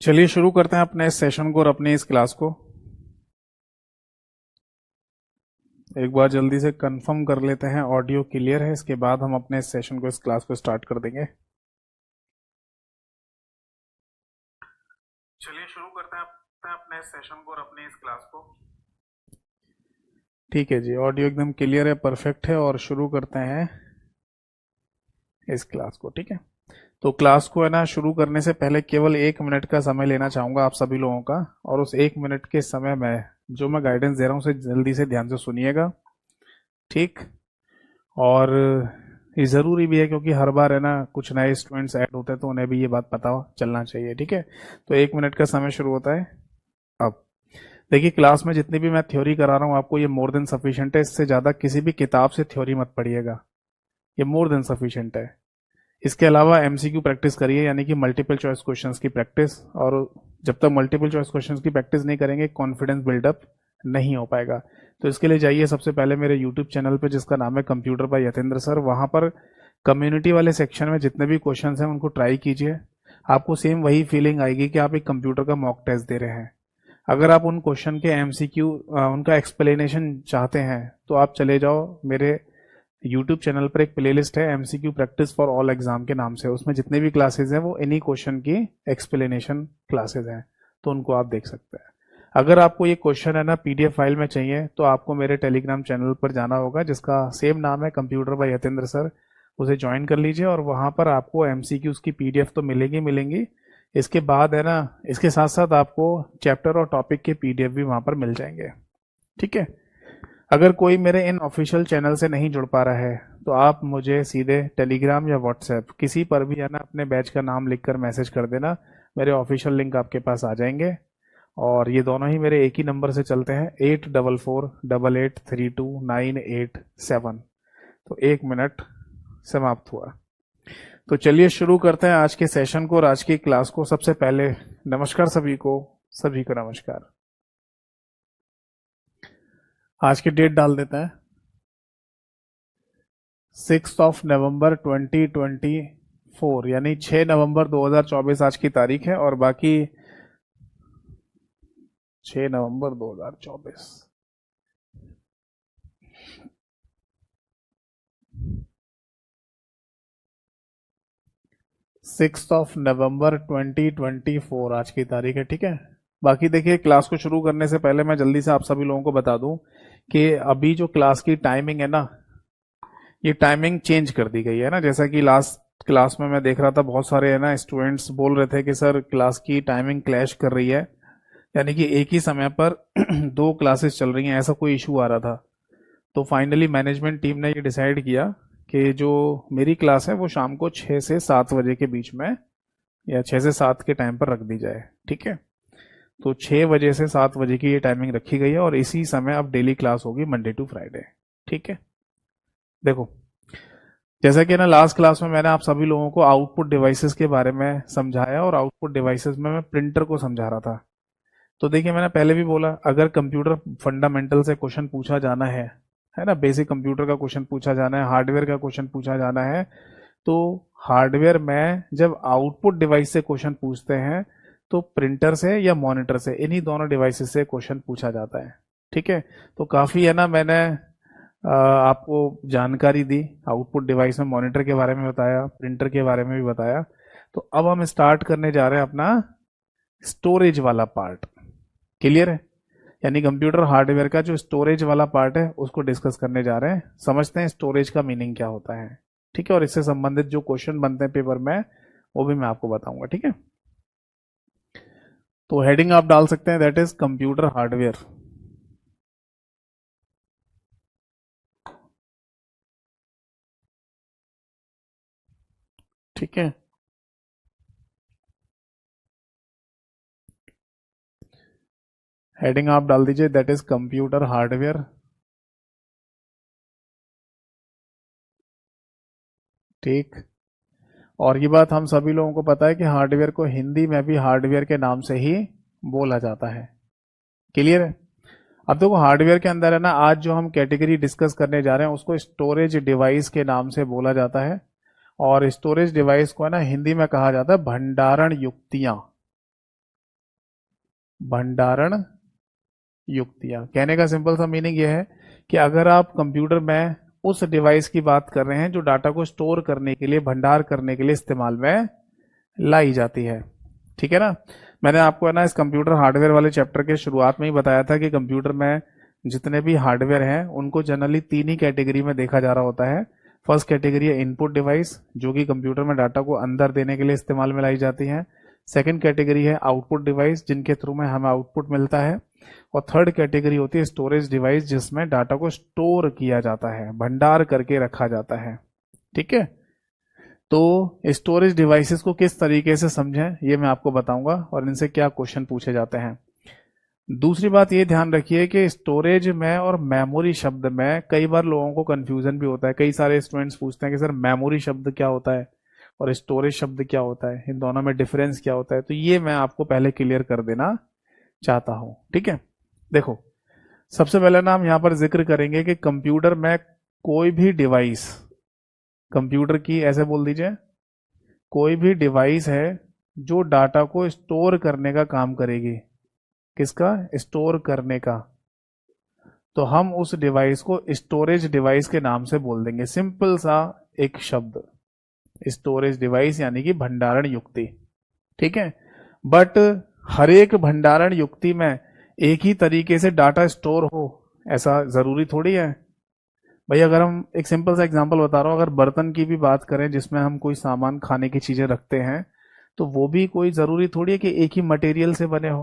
चलिए शुरू करते हैं अपने इस सेशन को और अपनी इस क्लास को। एक बार जल्दी से कंफर्म कर लेते हैं ऑडियो क्लियर है, इसके बाद हम अपने इस सेशन को, इस क्लास को स्टार्ट कर देंगे। चलिए शुरू करते हैं अपने इस सेशन को और अपनी इस क्लास को। ठीक है जी, ऑडियो एकदम क्लियर है, परफेक्ट है, और शुरू करते हैं इस क्लास को। ठीक है, तो क्लास को है ना शुरू करने से पहले केवल 1 मिनट का समय लेना चाहूंगा आप सभी लोगों का, और उस 1 मिनट के समय में जो मैं गाइडेंस दे रहा हूँ उसे जल्दी से ध्यान से सुनिएगा। ठीक, और ये ज़रूरी भी है क्योंकि हर बार है ना कुछ नए स्टूडेंट्स ऐड होते हैं तो उन्हें भी ये बात पता चलना चाहिए। ठीक है, तो 1 मिनट का समय शुरू होता है अब। देखिए, क्लास में जितनी भी मैं थ्योरी करा रहा हूँ आपको, ये मोर देन सफिशिएंट है। इससे ज़्यादा किसी भी किताब से थ्योरी मत पढ़िएगा, ये मोर देन सफिशिएंट है। इसके अलावा एमसीक्यू प्रैक्टिस करिए, यानी कि मल्टीपल चॉइस क्वेश्चंस की प्रैक्टिस। और जब तक मल्टीपल चॉइस क्वेश्चंस की प्रैक्टिस नहीं करेंगे कॉन्फिडेंस बिल्डअप नहीं हो पाएगा। तो इसके लिए जाइए सबसे पहले मेरे यूट्यूब चैनल पे जिसका नाम है कंप्यूटर बाय यतेंद्र सर। वहां पर कम्युनिटी वाले सेक्शन में जितने भी क्वेश्चन हैं उनको ट्राई कीजिए। आपको सेम वही फीलिंग आएगी कि आप एक कंप्यूटर का मॉक टेस्ट दे रहे हैं। अगर आप उन क्वेश्चन के एमसीक्यू उनका एक्सप्लेनेशन चाहते हैं तो आप चले जाओ मेरे यूट्यूब चैनल पर। एक प्लेलिस्ट है MCQ practice for all exam के नाम से, उसमें जितने भी क्लासेस हैं वो इन्हीं क्वेश्चन की एक्सप्लेनेशन क्लासेस हैं, तो उनको आप देख सकते हैं। अगर आपको ये क्वेश्चन है ना पीडीएफ फाइल में चाहिए तो आपको मेरे टेलीग्राम चैनल पर जाना होगा जिसका सेम नाम है कंप्यूटर बाय यतेंद्र सर। उसे ज्वाइन कर लीजिए और वहां पर आपको एमसीक्यूज की पीडीएफ तो मिलेगी मिलेंगी। इसके बाद है ना, इसके साथ साथ आपको चैप्टर और टॉपिक के पीडीएफ भी वहां पर मिल जाएंगे। ठीक है, अगर कोई मेरे इन ऑफिशियल चैनल से नहीं जुड़ पा रहा है तो आप मुझे सीधे टेलीग्राम या व्हाट्सएप किसी पर भी है ना अपने बैच का नाम लिखकर मैसेज कर देना, मेरे ऑफिशियल लिंक आपके पास आ जाएंगे। और ये दोनों ही मेरे एक ही नंबर से चलते हैं, 8448832987। तो 1 मिनट समाप्त हुआ। तो चलिए शुरू करते हैं आज के सेशन को और आज की क्लास को। सबसे पहले नमस्कार सभी को, सभी को नमस्कार। आज की डेट डाल देते हैं, 6 नवंबर 2024, यानी 6 नवंबर 2024 आज की तारीख है। और बाकी 6 नवंबर 2024, सिक्स ऑफ नवंबर 2024 आज की तारीख है। ठीक है, बाकी देखिए, क्लास को शुरू करने से पहले मैं जल्दी से आप सभी लोगों को बता दूं कि अभी जो क्लास की टाइमिंग है ना, ये टाइमिंग चेंज कर दी गई है ना। जैसा कि लास्ट क्लास में मैं देख रहा था बहुत सारे है ना स्टूडेंट्स बोल रहे थे कि सर क्लास की टाइमिंग क्लैश कर रही है, यानी कि एक ही समय पर दो क्लासेस चल रही हैं, ऐसा कोई इशू आ रहा था। तो फाइनली मैनेजमेंट टीम ने ये डिसाइड किया कि जो मेरी क्लास है वो शाम को 6 से 7 बजे के बीच में, या 6 से 7 के टाइम पर रख दी जाए। ठीक है, तो 6 बजे से 7 बजे की ये टाइमिंग रखी गई है और इसी समय अब डेली क्लास होगी मंडे टू फ्राइडे। ठीक है, देखो, जैसा कि ना लास्ट क्लास में मैंने आप सभी लोगों को आउटपुट डिवाइसेस के बारे में समझाया, और आउटपुट डिवाइसेस में मैं प्रिंटर को समझा रहा था। तो देखिए, मैंने पहले भी बोला, अगर कंप्यूटर फंडामेंटल से क्वेश्चन पूछा जाना है ना, बेसिक कंप्यूटर का क्वेश्चन पूछा जाना है, हार्डवेयर का क्वेश्चन पूछा जाना है, तो हार्डवेयर में जब आउटपुट डिवाइस से क्वेश्चन पूछते हैं तो प्रिंटर से या मॉनिटर से, इन्हीं दोनों डिवाइसेस से क्वेश्चन पूछा जाता है। ठीक है, तो काफी है ना मैंने आपको जानकारी दी, आउटपुट डिवाइस में मॉनिटर के बारे में बताया, प्रिंटर के बारे में भी बताया। तो अब हम स्टार्ट करने जा रहे हैं अपना स्टोरेज वाला पार्ट। क्लियर है, यानी कंप्यूटर हार्डवेयर का जो स्टोरेज वाला पार्ट है उसको डिस्कस करने जा रहे हैं। समझते हैं स्टोरेज का मीनिंग क्या होता है। ठीक है, और इससे संबंधित जो क्वेश्चन बनते हैं पेपर में वो भी मैं आपको बताऊंगा। ठीक है, तो हेडिंग आप डाल सकते हैं, दैट इज कंप्यूटर हार्डवेयर। ठीक है, हेडिंग आप डाल दीजिए, दैट इज कंप्यूटर हार्डवेयर। ठीक, और ये बात हम सभी लोगों को पता है कि हार्डवेयर को हिंदी में भी हार्डवेयर के नाम से ही बोला जाता है। क्लियर है, अब देखो हार्डवेयर के अंदर है ना, आज जो हम कैटेगरी डिस्कस करने जा रहे हैं उसको स्टोरेज डिवाइस के नाम से बोला जाता है। और स्टोरेज डिवाइस को है ना हिंदी में कहा जाता है भंडारण युक्तियां। भंडारण युक्तियां। कहने का सिंपल सा मीनिंग यह है कि अगर आप कंप्यूटर में उस डिवाइस की बात कर रहे हैं जो डाटा को स्टोर करने के लिए, भंडार करने के लिए इस्तेमाल में लाई जाती है। ठीक है ना। मैंने आपको है ना इस कंप्यूटर हार्डवेयर वाले चैप्टर के शुरुआत में ही बताया था कि कंप्यूटर में जितने भी हार्डवेयर हैं उनको जनरली तीन ही कैटेगरी में देखा जा रहा होता है। फर्स्ट कैटेगरी है इनपुट डिवाइस, जो कि कंप्यूटर में डाटा को अंदर देने के लिए इस्तेमाल में लाई जाती है। सेकंड कैटेगरी है आउटपुट डिवाइस, जिनके थ्रू में हमें आउटपुट मिलता है। और थर्ड कैटेगरी होती है स्टोरेज डिवाइस, जिसमें डाटा को स्टोर किया जाता है, भंडार करके रखा जाता है। ठीक है। तो स्टोरेज डिवाइसेस को किस तरीके से समझें ये मैं आपको बताऊंगा और इनसे क्या क्वेश्चन पूछे जाते हैं। दूसरी बात ये ध्यान रखिए कि स्टोरेज में और मेमोरी शब्द में कई बार लोगों को कंफ्यूजन भी होता है। कई सारे स्टूडेंट्स पूछते हैं कि सर मेमोरी शब्द क्या होता है और स्टोरेज शब्द क्या होता है, इन दोनों में डिफरेंस क्या होता है। तो ये मैं आपको पहले क्लियर कर देना चाहता हूं। ठीक है। देखो, सबसे पहले ना हम यहां पर जिक्र करेंगे कि कंप्यूटर में कोई भी डिवाइस, कंप्यूटर की ऐसे बोल दीजिए, कोई भी डिवाइस है जो डाटा को स्टोर करने का काम करेगी। किसका? स्टोर करने का। तो हम उस डिवाइस को स्टोरेज डिवाइस के नाम से बोल देंगे। सिंपल सा एक शब्द, स्टोरेज डिवाइस यानी कि भंडारण युक्ति। ठीक है। बट हर एक भंडारण युक्ति में एक ही तरीके से डाटा स्टोर हो ऐसा जरूरी थोड़ी है। भाई अगर हम एक सिंपल सा एग्जांपल बता रहा हूं, अगर बर्तन की भी बात करें जिसमें हम कोई सामान खाने की चीजें रखते हैं, तो वो भी कोई जरूरी थोड़ी है कि एक ही मटेरियल से बने हो।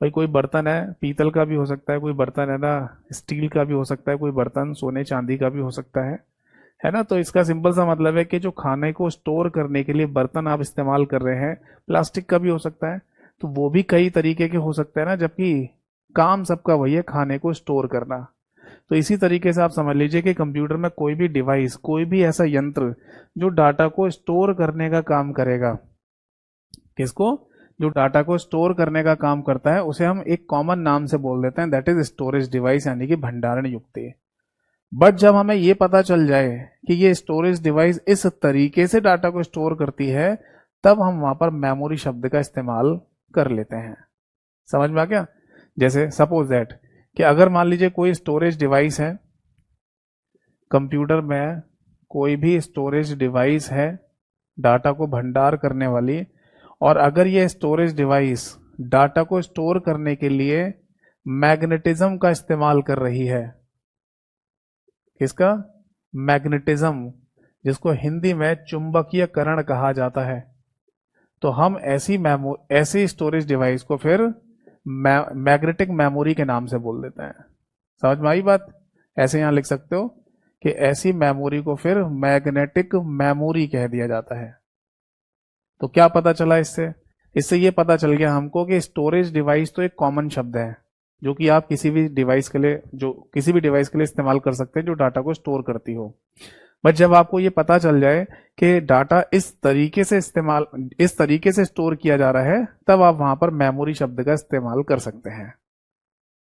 भाई कोई बर्तन है पीतल का भी हो सकता है, कोई बर्तन है ना स्टील का भी हो सकता है, कोई बर्तन सोने चांदी का भी हो सकता है ना। तो इसका सिंपल सा मतलब है कि जो खाने को स्टोर करने के लिए बर्तन आप इस्तेमाल कर रहे हैं, प्लास्टिक का भी हो सकता है, तो वो भी कई तरीके के हो सकते हैं ना, जबकि काम सबका वही है, खाने को स्टोर करना। तो इसी तरीके से आप समझ लीजिए कि कंप्यूटर में कोई भी डिवाइस, कोई भी ऐसा यंत्र जो डाटा को स्टोर करने का काम करेगा, किसको? जो डाटा को स्टोर करने का काम करता है, उसे हम एक कॉमन नाम से बोल देते हैं, दैट इज स्टोरेज डिवाइस यानी कि भंडारण युक्ति। बट जब हमें ये पता चल जाए कि ये स्टोरेज डिवाइस इस तरीके से डाटा को स्टोर करती है, तब हम वहां पर मेमोरी शब्द का इस्तेमाल कर लेते हैं। समझ में आ गया? जैसे सपोज दैट कि अगर मान लीजिए कोई स्टोरेज डिवाइस है, कंप्यूटर में कोई भी स्टोरेज डिवाइस है डाटा को भंडार करने वाली, और अगर ये स्टोरेज डिवाइस डाटा को स्टोर करने के लिए मैग्नेटिज्म का इस्तेमाल कर रही है। किसका? मैग्नेटिज्म, जिसको हिंदी में चुंबकीयकरण कहा जाता है। तो हम ऐसी स्टोरेज डिवाइस को फिर मैग्नेटिक मेमोरी के नाम से बोल देते हैं। समझ में आई बात? ऐसे यहां लिख सकते हो कि ऐसी मेमोरी को फिर मैग्नेटिक मेमोरी कह दिया जाता है। तो क्या पता चला इससे? इससे ये पता चल गया हमको कि स्टोरेज डिवाइस तो एक कॉमन शब्द है जो कि आप किसी भी डिवाइस के लिए इस्तेमाल कर सकते हैं जो डाटा को स्टोर करती हो। बट जब आपको ये पता चल जाए कि डाटा इस तरीके से स्टोर किया जा रहा है, तब आप वहां पर मेमोरी शब्द का इस्तेमाल कर सकते हैं।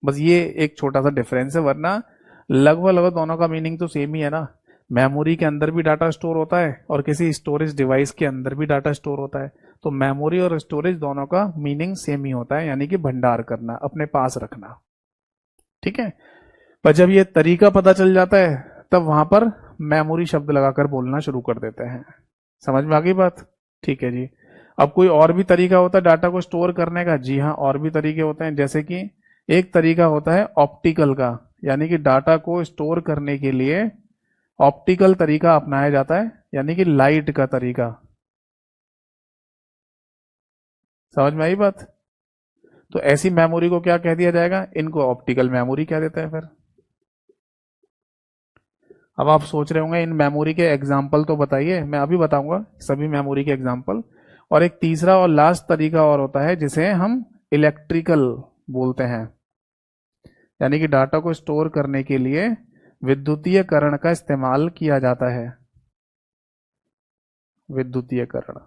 बस ये एक छोटा सा डिफरेंस है, वरना लगभग लगभग दोनों का मीनिंग तो सेम ही है ना। मेमोरी के अंदर भी डाटा स्टोर होता है और किसी स्टोरेज डिवाइस के अंदर भी डाटा स्टोर होता है। तो मेमोरी और स्टोरेज दोनों का मीनिंग सेम ही होता है, यानी कि भंडार करना, अपने पास रखना। ठीक है। पर जब ये तरीका पता चल जाता है, तब वहां पर मेमोरी शब्द लगाकर बोलना शुरू कर देते हैं। समझ में आ गई बात? ठीक है जी। अब कोई और भी तरीका होता है डाटा को स्टोर करने का? जी हाँ, और भी तरीके होते हैं। जैसे कि एक तरीका होता है ऑप्टिकल का, यानी कि डाटा को स्टोर करने के लिए ऑप्टिकल तरीका अपनाया जाता है, यानी कि लाइट का तरीका। समझ में आई बात? तो ऐसी मेमोरी को क्या कह दिया जाएगा? इनको ऑप्टिकल मेमोरी कह देते हैं फिर। अब आप सोच रहे होंगे इन मेमोरी के एग्जाम्पल तो बताइए। मैं अभी बताऊंगा सभी मेमोरी के एग्जाम्पल। और एक तीसरा और लास्ट तरीका और होता है जिसे हम इलेक्ट्रिकल बोलते हैं, यानी कि डाटा को स्टोर करने के लिए विद्युतीयकरण का इस्तेमाल किया जाता है। विद्युतीयकरण,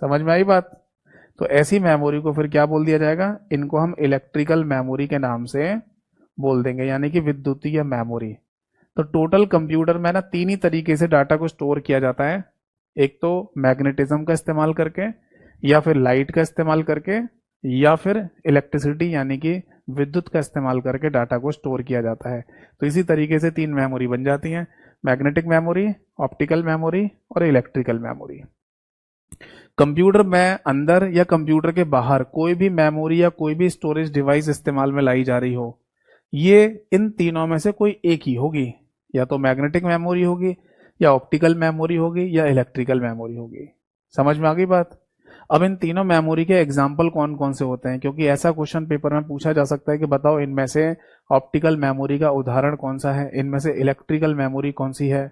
समझ में आई बात? तो ऐसी मेमोरी को फिर क्या बोल दिया जाएगा? इनको हम इलेक्ट्रिकल मेमोरी के नाम से बोल देंगे, यानी कि विद्युतीय मेमोरी। तो टोटल कंप्यूटर में ना तीन ही तरीके से डाटा को स्टोर किया जाता है। एक तो मैग्नेटिज्म का इस्तेमाल करके, या फिर लाइट का इस्तेमाल करके, या फिर इलेक्ट्रिसिटी यानी कि विद्युत का इस्तेमाल करके डाटा को स्टोर किया जाता है। तो इसी तरीके से तीन मेमोरी बन जाती हैं, मैग्नेटिक मेमोरी, ऑप्टिकल मेमोरी और इलेक्ट्रिकल मेमोरी। कंप्यूटर में अंदर या कंप्यूटर के बाहर कोई भी मेमोरी या कोई भी स्टोरेज डिवाइस इस्तेमाल में लाई जा रही हो, ये इन तीनों में से कोई एक ही होगी, या तो मैग्नेटिक मेमोरी होगी, या ऑप्टिकल मेमोरी होगी, या इलेक्ट्रिकल मेमोरी होगी। समझ में आ गई बात? अब इन तीनों मेमोरी के एग्जाम्पल कौन कौन से होते हैं, क्योंकि ऐसा क्वेश्चन पेपर में पूछा जा सकता है कि बताओ इनमें से ऑप्टिकल मेमोरी का उदाहरण कौन सा है, इनमें से इलेक्ट्रिकल मेमोरी कौन सी है।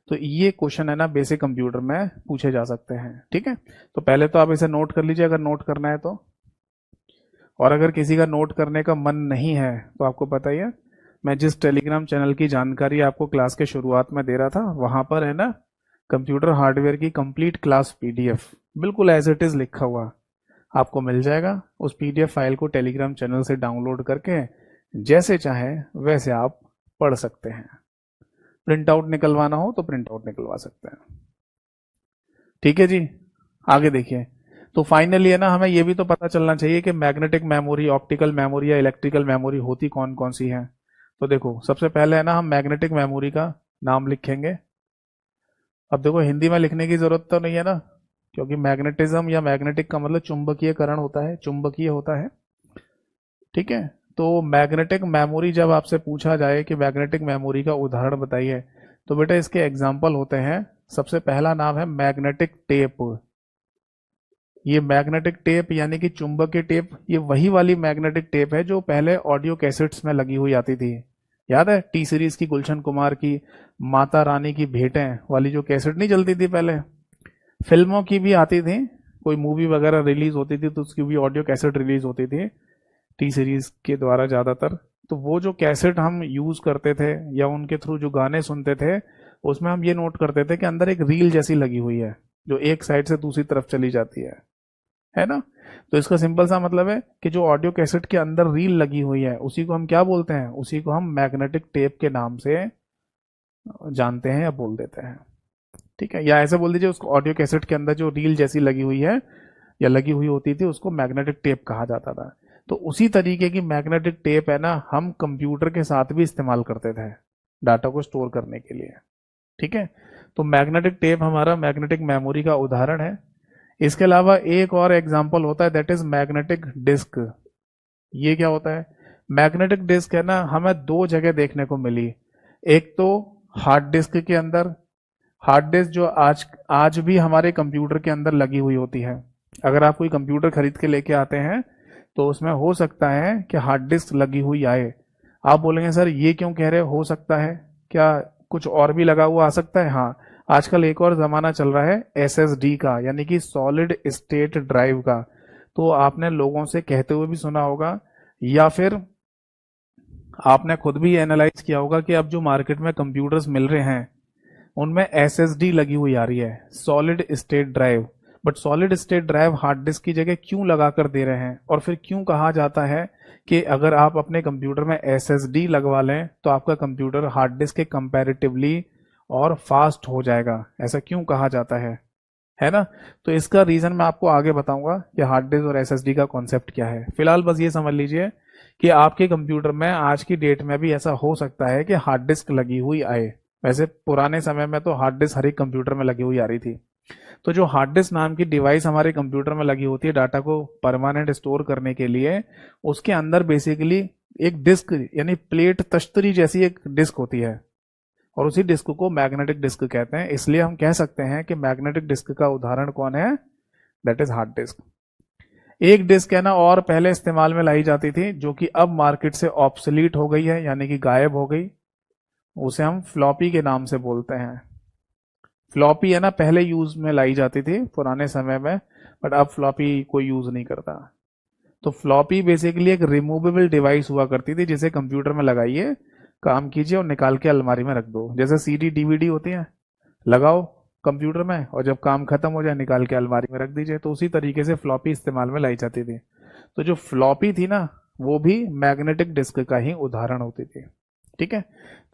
तो ये क्वेश्चन है ना बेसिक कंप्यूटर में पूछे जा सकते हैं। ठीक है, तो पहले तो आप इसे नोट कर लीजिए अगर नोट करना है तो। और अगर किसी का नोट करने का मन नहीं है तो आपको पता ही है, मैं जिस टेलीग्राम चैनल की जानकारी आपको क्लास के शुरुआत में दे रहा था, वहां पर है ना कंप्यूटर हार्डवेयर की कंप्लीट क्लास पीडीएफ बिल्कुल एज इट इज लिखा हुआ आपको मिल जाएगा। उस पीडीएफ फाइल को टेलीग्राम चैनल से डाउनलोड करके जैसे चाहे वैसे आप पढ़ सकते हैं। प्रिंट आउट निकलवाना हो तो प्रिंट आउट निकलवा सकते हैं। ठीक है जी, आगे देखिए। तो फाइनली है ना हमें यह भी तो पता चलना चाहिए कि मैग्नेटिक मेमोरी, ऑप्टिकल मेमोरी या इलेक्ट्रिकल मेमोरी होती कौन कौन सी है। तो देखो सबसे पहले है ना हम मैग्नेटिक मेमोरी का नाम लिखेंगे। अब देखो हिंदी में लिखने की जरूरत तो नहीं है ना, क्योंकि मैग्नेटिज्म या मैग्नेटिक का मतलब चुंबकीयकरण होता है, चुंबकीय होता है। ठीक है, तो मैग्नेटिक मेमोरी जब आपसे पूछा जाए कि मैग्नेटिक मेमोरी का उदाहरण बताइए, तो बेटा इसके एग्जाम्पल होते हैं। सबसे पहला नाम है मैग्नेटिक टेप। ये मैग्नेटिक टेप यानी कि चुंबकीय टेप, ये वही वाली मैग्नेटिक टेप है जो पहले ऑडियो कैसेट्स में लगी हुई आती थी। याद है टी सीरीज की, गुलशन कुमार की माता रानी की भेंटें वाली जो कैसेट नहीं चलती थी पहले, फिल्मों की भी आती थी, कोई मूवी वगैरह रिलीज होती थी तो उसकी भी ऑडियो कैसेट रिलीज होती थी टी सीरीज के द्वारा ज्यादातर। तो वो जो कैसेट हम यूज करते थे या उनके थ्रू जो गाने सुनते थे, उसमें हम ये नोट करते थे कि अंदर एक रील जैसी लगी हुई है जो एक साइड से दूसरी तरफ चली जाती है ना। तो इसका सिंपल सा मतलब है कि जो ऑडियो कैसेट के अंदर रील लगी हुई है उसी को हम क्या बोलते हैं, उसी को हम मैग्नेटिक टेप के नाम से जानते हैं या बोल देते हैं। ठीक है, या ऐसे बोल दीजिए उसको ऑडियो कैसेट के अंदर जो रील जैसी लगी हुई है या लगी हुई होती थी उसको मैग्नेटिक टेप कहा जाता था। तो उसी तरीके की मैग्नेटिक टेप है ना हम कंप्यूटर के साथ भी इस्तेमाल करते थे डाटा को स्टोर करने के लिए। ठीक है, तो मैग्नेटिक टेप हमारा मैग्नेटिक मेमोरी का उदाहरण है। इसके अलावा एक और एग्जांपल होता है, दैट इज मैग्नेटिक डिस्क। ये क्या होता है? मैग्नेटिक डिस्क है ना हमें दो जगह देखने को मिली। एक तो हार्ड डिस्क के अंदर, हार्ड डिस्क जो आज आज भी हमारे कंप्यूटर के अंदर लगी हुई होती है। अगर आप कोई कंप्यूटर खरीद के लेके आते हैं तो उसमें हो सकता है कि हार्ड डिस्क लगी हुई आए। आप बोलेंगे सर ये क्यों कह रहे हो सकता है, क्या कुछ और भी लगा हुआ आ सकता है? हाँ, आजकल एक और जमाना चल रहा है एसएसडी का, यानी कि सॉलिड स्टेट ड्राइव का। तो आपने लोगों से कहते हुए भी सुना होगा या फिर आपने खुद भी एनालाइज किया होगा कि अब जो मार्केट में कंप्यूटर्स मिल रहे हैं उनमें एसएसडी लगी हुई आ रही है, solid state drive. But solid state drive hard disk की जगह क्यों लगा कर दे रहे हैं, और फिर क्यों कहा जाता है कि अगर आप अपने कंप्यूटर में एसएसडी लगवा लें तो आपका कंप्यूटर हार्ड डिस्क के कंपैरेटिवली और फास्ट हो जाएगा, ऐसा क्यों कहा जाता है ना? तो इसका रीजन मैं आपको आगे बताऊंगा कि हार्ड डिस्क और एसएसडी का कॉन्सेप्ट क्या है। फिलहाल बस ये समझ लीजिए कि आपके कंप्यूटर में आज की डेट में भी ऐसा हो सकता है कि हार्ड डिस्क लगी हुई आए। वैसे पुराने समय में तो हार्ड डिस्क हर एक कंप्यूटर में लगी हुई आ रही थी। तो जो हार्ड डिस्क नाम की डिवाइस हमारे कंप्यूटर में लगी होती है डाटा को परमानेंट स्टोर करने के लिए, उसके अंदर बेसिकली एक डिस्क यानी प्लेट तश्तरी जैसी एक डिस्क होती है, और उसी डिस्क को मैग्नेटिक डिस्क कहते हैं। इसलिए हम कह सकते हैं कि मैग्नेटिक डिस्क का उदाहरण कौन है, दैट इज हार्ड डिस्क। एक डिस्क है ना और पहले इस्तेमाल में लाई जाती थी जो कि अब मार्केट से ऑब्सोलीट हो गई है, यानी कि गायब हो गई, उसे हम फ्लॉपी के नाम से बोलते हैं। फ्लॉपी है ना पहले यूज में लाई जाती थी पुराने समय में, बट अब फ्लॉपी कोई यूज नहीं करता। तो फ्लॉपी बेसिकली एक रिमूवेबल डिवाइस हुआ करती थी जिसे कंप्यूटर में लगाइए, काम कीजिए और निकाल के अलमारी में रख दो। जैसे सीडी डीवीडी होती है, लगाओ कंप्यूटर में और जब काम खत्म हो जाए निकाल के अलमारी में रख दीजिए। तो उसी तरीके से फ्लॉपी इस्तेमाल में लाई जाती थी। तो जो फ्लॉपी थी ना वो भी मैग्नेटिक डिस्क का ही उदाहरण होती थी। ठीक है,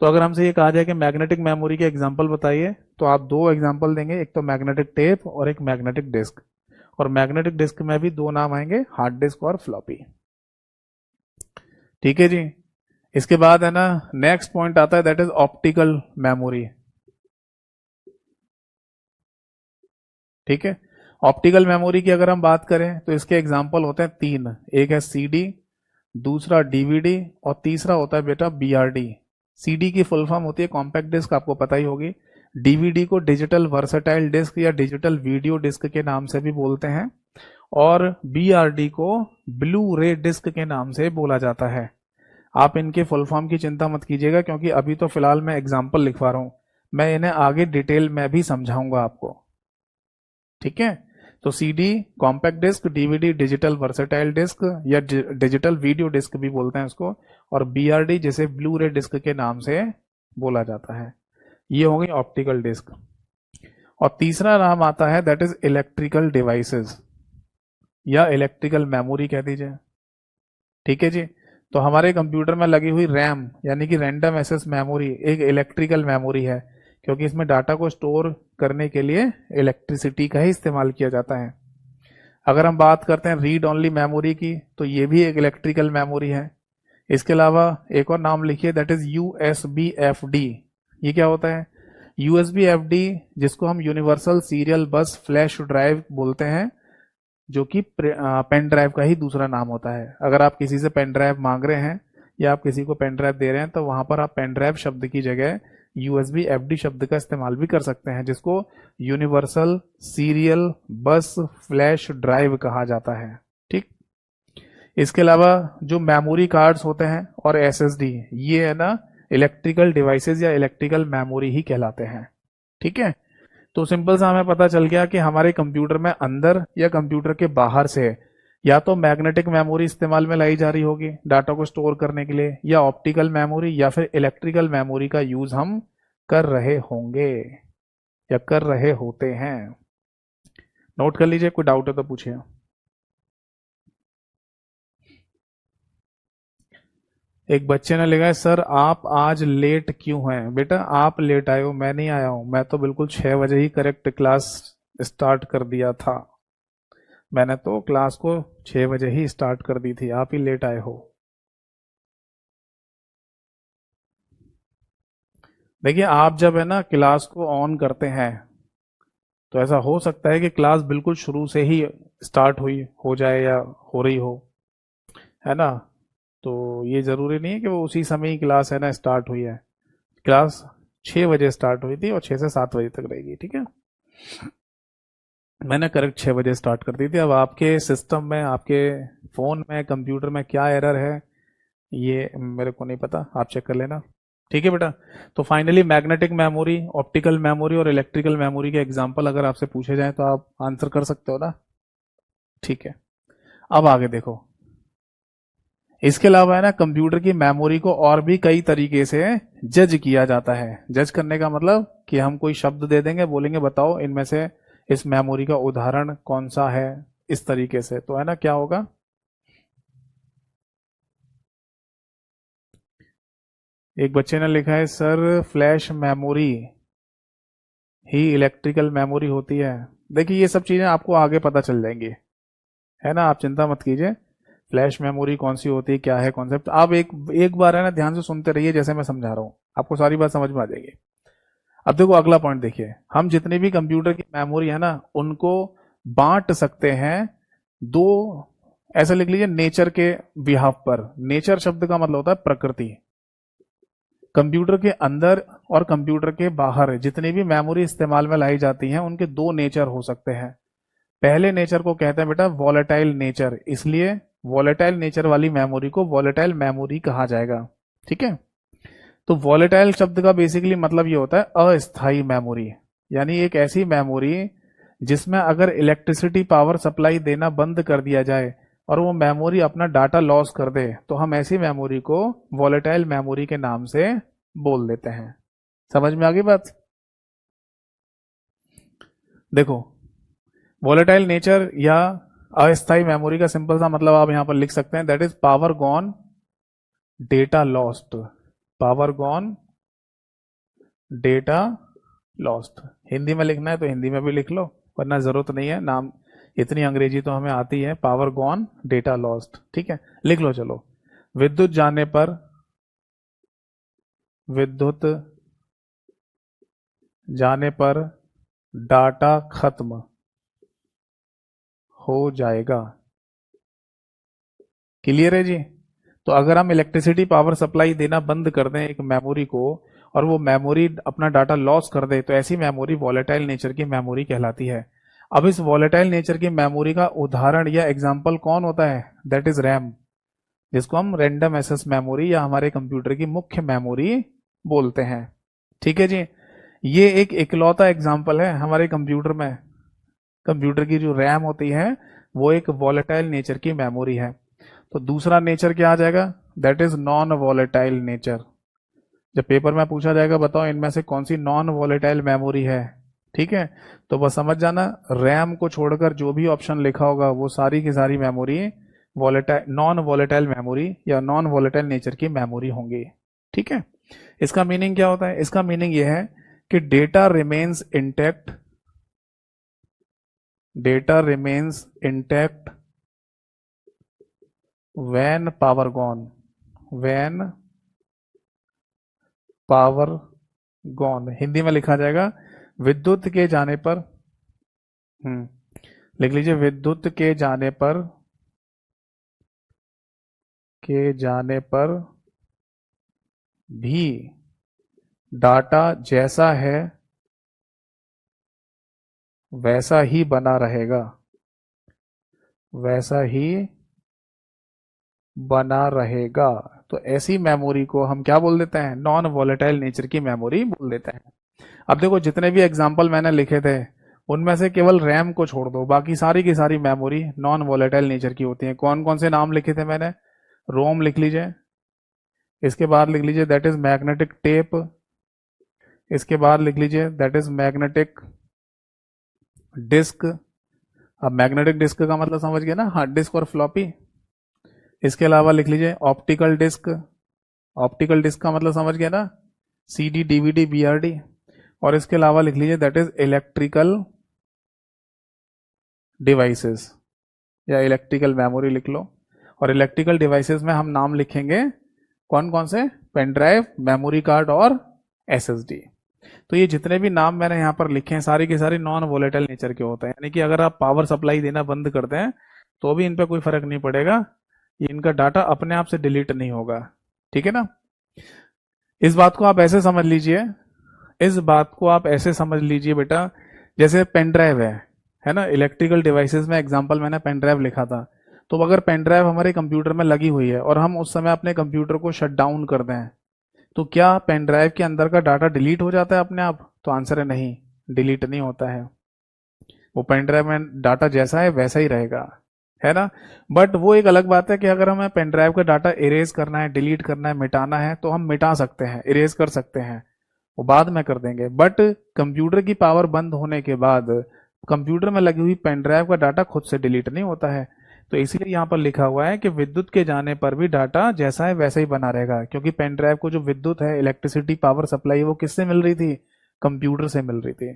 तो अगर हमसे ये कहा जाए कि मैग्नेटिक मेमोरी के एग्जाम्पल बताइए, तो आप दो एग्जाम्पल देंगे, एक तो मैग्नेटिक टेप और एक मैग्नेटिक डिस्क। और मैग्नेटिक डिस्क में भी दो नाम आएंगे, हार्ड डिस्क और फ्लॉपी। ठीक है जी। इसके बाद है ना नेक्स्ट पॉइंट आता है, दैट इज ऑप्टिकल मेमोरी। ठीक है, ऑप्टिकल मेमोरी की अगर हम बात करें तो इसके एग्जांपल होते हैं तीन, एक है सीडी, दूसरा डीवीडी और तीसरा होता है बेटा बीआरडी। सीडी की फुल फॉर्म होती है कॉम्पैक्ट डिस्क, आपको पता ही होगी। डीवीडी को डिजिटल वर्सेटाइल डिस्क या डिजिटल वीडियो डिस्क के नाम से भी बोलते हैं, और बीआरडी को ब्लू रे डिस्क के नाम से बोला जाता है। आप इनके फुल फॉर्म की चिंता मत कीजिएगा, क्योंकि अभी तो फिलहाल मैं एग्जाम्पल लिखवा रहा हूं, मैं इन्हें आगे डिटेल में भी समझाऊंगा आपको। ठीक है, तो CD compact disc, DVD digital versatile disc या डिजिटल वीडियो डिस्क भी बोलते हैं उसको, और बीआरडी जिसे ब्लू रे डिस्क के नाम से बोला जाता है। ये हो गई ऑप्टिकल डिस्क। और तीसरा नाम आता है दैट इज इलेक्ट्रिकल डिवाइसेस या इलेक्ट्रिकल मेमोरी कह दीजिए। ठीक है जी, तो हमारे कंप्यूटर में लगी हुई रैम यानी कि रैंडम एक्सेस मेमोरी एक इलेक्ट्रिकल मेमोरी है, क्योंकि इसमें डाटा को स्टोर करने के लिए इलेक्ट्रिसिटी का ही इस्तेमाल किया जाता है। अगर हम बात करते हैं रीड ओनली मेमोरी की, तो ये भी एक इलेक्ट्रिकल मेमोरी है। इसके अलावा एक और नाम लिखिए, दैट इज यूएसबीएफडी। ये क्या होता है? यूएसबीएफडी जिसको हम यूनिवर्सल सीरियल बस फ्लैश ड्राइव बोलते हैं, जो कि पेन ड्राइव का ही दूसरा नाम होता है। अगर आप किसी से पेन ड्राइव मांग रहे हैं या आप किसी को पेन ड्राइव दे रहे हैं, तो वहां पर आप पेन ड्राइव शब्द की जगह यूएसबी एफडी शब्द का इस्तेमाल भी कर सकते हैं, जिसको यूनिवर्सल सीरियल बस फ्लैश ड्राइव कहा जाता है। ठीक, इसके अलावा जो मेमोरी कार्ड्स होते हैं और एसएसडी, ये है ना इलेक्ट्रिकल डिवाइसेस या इलेक्ट्रिकल मेमोरी ही कहलाते हैं। ठीक है, तो सिंपल सा हमें पता चल गया कि हमारे कंप्यूटर में अंदर या कंप्यूटर के बाहर से या तो मैग्नेटिक मेमोरी इस्तेमाल में लाई जा रही होगी डाटा को स्टोर करने के लिए, या ऑप्टिकल मेमोरी या फिर इलेक्ट्रिकल मेमोरी का यूज हम कर रहे होंगे या कर रहे होते हैं। नोट कर लीजिए, कोई डाउट है तो पूछिए। एक बच्चे ने लिखा है, सर आप आज लेट क्यों हैं? बेटा आप लेट आए हो, मैं नहीं आया हूं। मैं तो बिल्कुल 6 बजे ही करेक्ट क्लास स्टार्ट कर दिया था। मैंने तो क्लास को 6 बजे ही स्टार्ट कर दी थी, आप ही लेट आए हो। देखिए, आप जब है ना क्लास को ऑन करते हैं, तो ऐसा हो सकता है कि क्लास बिल्कुल शुरू से ही स्टार्ट हुई हो जाए या हो रही हो, है ना। तो ये जरूरी नहीं है कि वो उसी समय ही क्लास है ना स्टार्ट हुई है। क्लास 6 बजे स्टार्ट हुई थी और 6 से 7 बजे तक रहेगी। ठीक है, मैंने करेक्ट 6 बजे स्टार्ट कर दी थी। अब आपके सिस्टम में, आपके फोन में, कंप्यूटर में क्या एरर है ये मेरे को नहीं पता, आप चेक कर लेना। ठीक है बेटा, तो finally magnetic memory, optical memory और इलेक्ट्रिकल मेमोरी के एग्जांपल अगर आपसे पूछे जाएं तो आप आंसर कर सकते हो ना। ठीक है, अब आगे देखो। इसके अलावा है ना कंप्यूटर की मेमोरी को और भी कई तरीके से जज किया जाता है। जज करने का मतलब कि हम कोई शब्द दे देंगे, बोलेंगे बताओ इनमें से इस मेमोरी का उदाहरण कौन सा है, इस तरीके से। तो है ना क्या होगा, एक बच्चे ने लिखा है, सर फ्लैश मेमोरी ही इलेक्ट्रिकल मेमोरी होती है। देखिए ये सब चीजें आपको आगे पता चल जाएंगी, है ना, आप चिंता मत कीजिए। फ्लैश मेमोरी कौन सी होती है, क्या है कॉन्सेप्ट, आप एक एक बार है ना ध्यान से सुनते रहिए, जैसे मैं समझा रहा हूं आपको सारी बात समझ में आ जाएगी। अब देखो अगला पॉइंट देखिए, हम जितनी भी कंप्यूटर की मेमोरी है ना उनको बांट सकते हैं दो, ऐसा लिख लीजिए, नेचर के बिहाफ पर। नेचर शब्द का मतलब होता है प्रकृति। कंप्यूटर के अंदर और कंप्यूटर के बाहर जितनी भी मेमोरी इस्तेमाल में लाई जाती हैं उनके दो नेचर हो सकते हैं। पहले नेचर को कहते हैं बेटा वॉलेटाइल नेचर, इसलिए वॉलेटाइल नेचर वाली मेमोरी को वॉलेटाइल मेमोरी कहा जाएगा। ठीक है, तो वॉलेटाइल शब्द का बेसिकली मतलब ये होता है अस्थाई मेमोरी, यानी एक ऐसी मेमोरी जिसमें अगर इलेक्ट्रिसिटी पावर सप्लाई देना बंद कर दिया जाए और वो मेमोरी अपना डाटा लॉस कर दे, तो हम ऐसी मेमोरी को वॉलेटाइल मेमोरी के नाम से बोल देते हैं। समझ में आ गई बात? देखो, वॉलेटाइल नेचर या अस्थाई मेमोरी का सिंपल सा मतलब आप यहां पर लिख सकते हैं, that is power gone data lost. Power gone data lost. Hindi में लिखना है तो हिंदी में भी लिख लो, वरना जरूरत नहीं है, नाम इतनी अंग्रेजी तो हमें आती है, पावर गॉन डेटा लॉस्ट, ठीक है। लिख लो चलो, विद्युत जाने पर, विद्युत जाने पर डाटा खत्म हो जाएगा। क्लियर है जी। तो अगर हम इलेक्ट्रिसिटी पावर सप्लाई देना बंद कर दें एक मेमोरी को, और वो मेमोरी अपना डाटा लॉस कर दे, तो ऐसी मेमोरी वॉलेटाइल नेचर की मेमोरी कहलाती है। अब इस वॉलेटाइल नेचर की मेमोरी का उदाहरण या एग्जाम्पल कौन होता है? दैट इज रैम, जिसको हम रैंडम एक्सेस मेमोरी या हमारे कंप्यूटर की मुख्य मेमोरी बोलते हैं। ठीक है जी। ये एक इकलौता एग्जाम्पल है हमारे कंप्यूटर में। कंप्यूटर की जो रैम होती है वो एक वॉलेटाइल नेचर की मेमोरी है। तो दूसरा नेचर क्या आ जाएगा? That is non volatile nature. जब पेपर में पूछा जाएगा बताओ इनमें से कौन सी नॉन वॉलेटाइल मेमोरी है, ठीक है, तो बस समझ जाना, रैम को छोड़कर जो भी ऑप्शन लिखा होगा वो सारी की सारी memory volatile, non volatile memory या नॉन वॉलेटाइल नेचर की मेमोरी होंगी। ठीक है। इसका मीनिंग क्या होता है? इसका मीनिंग यह है कि data remains intact, data remains intact when power gone, when power gone, Hindi में लिखा जाएगा विद्युत के जाने पर, लिख लीजिए, विद्युत के जाने पर, के जाने पर भी डाटा जैसा है वैसा ही बना रहेगा, वैसा ही बना रहेगा। तो ऐसी मेमोरी को हम क्या बोल देते हैं? नॉन वॉलेटाइल नेचर की मेमोरी बोल देते हैं। अब देखो जितने भी एग्जाम्पल मैंने लिखे थे उनमें से केवल रैम को छोड़ दो, बाकी सारी की सारी मेमोरी नॉन वॉलेटाइल नेचर की होती है। कौन कौन से नाम लिखे थे मैंने? रोम लिख लीजिए, इसके बाद लिख लीजिए दैट इज मैग्नेटिक टेप, इसके बाद लिख लीजिए दैट इज मैग्नेटिक डिस्क। अब मैग्नेटिक डिस्क का मतलब समझ गए ना, हार्ड डिस्क और फ्लॉपी। इसके अलावा लिख लीजिए ऑप्टिकल डिस्क, ऑप्टिकल डिस्क का मतलब समझ गया ना, सीडी डीवीडी बीआरडी। और इसके अलावा लिख लीजिए दैट इज इलेक्ट्रिकल डिवाइसेस या इलेक्ट्रिकल मेमोरी लिख लो। और इलेक्ट्रिकल डिवाइसेस में हम नाम लिखेंगे कौन कौन से? पेन ड्राइव, मेमोरी कार्ड और एसएसडी। तो ये जितने भी नाम मैंने यहाँ पर लिखे हैं सारी के सारे नॉन वोलेटाइल नेचर के होते हैं, यानी कि अगर आप पावर सप्लाई देना बंद कर दें तो भी इन पर कोई फर्क नहीं पड़ेगा, इनका डाटा अपने आप से डिलीट नहीं होगा। ठीक है ना। इस बात को आप ऐसे समझ लीजिए, इस बात को आप ऐसे समझ लीजिए बेटा, जैसे पेन ड्राइव है ना, इलेक्ट्रिकल डिवाइसेस में एग्जांपल मैंने पेन ड्राइव लिखा था। तो अगर पेन ड्राइव हमारे कंप्यूटर में लगी हुई है और हम उस समय अपने कंप्यूटर को शट डाउन कर दें, तो क्या पेन ड्राइव के अंदर का डाटा डिलीट हो जाता है अपने आप? तो आंसर है नहीं, डिलीट नहीं होता है। वो पेन ड्राइव में डाटा जैसा है वैसा ही रहेगा, है ना। बट वो एक अलग बात है कि अगर हमें पेन ड्राइव का डाटा इरेज करना है, डिलीट करना है, मिटाना है, तो हम मिटा सकते हैं, इरेज कर सकते हैं, वो बाद में कर देंगे। बट कंप्यूटर की पावर बंद होने के बाद कंप्यूटर में लगी हुई पेन ड्राइव का डाटा खुद से डिलीट नहीं होता है। तो इसलिए यहाँ पर लिखा हुआ है कि विद्युत के जाने पर भी डाटा जैसा है वैसा ही बना रहेगा, क्योंकि पेन ड्राइव को जो विद्युत है, इलेक्ट्रिसिटी पावर सप्लाई, वो किससे मिल रही थी? कंप्यूटर से मिल रही थी।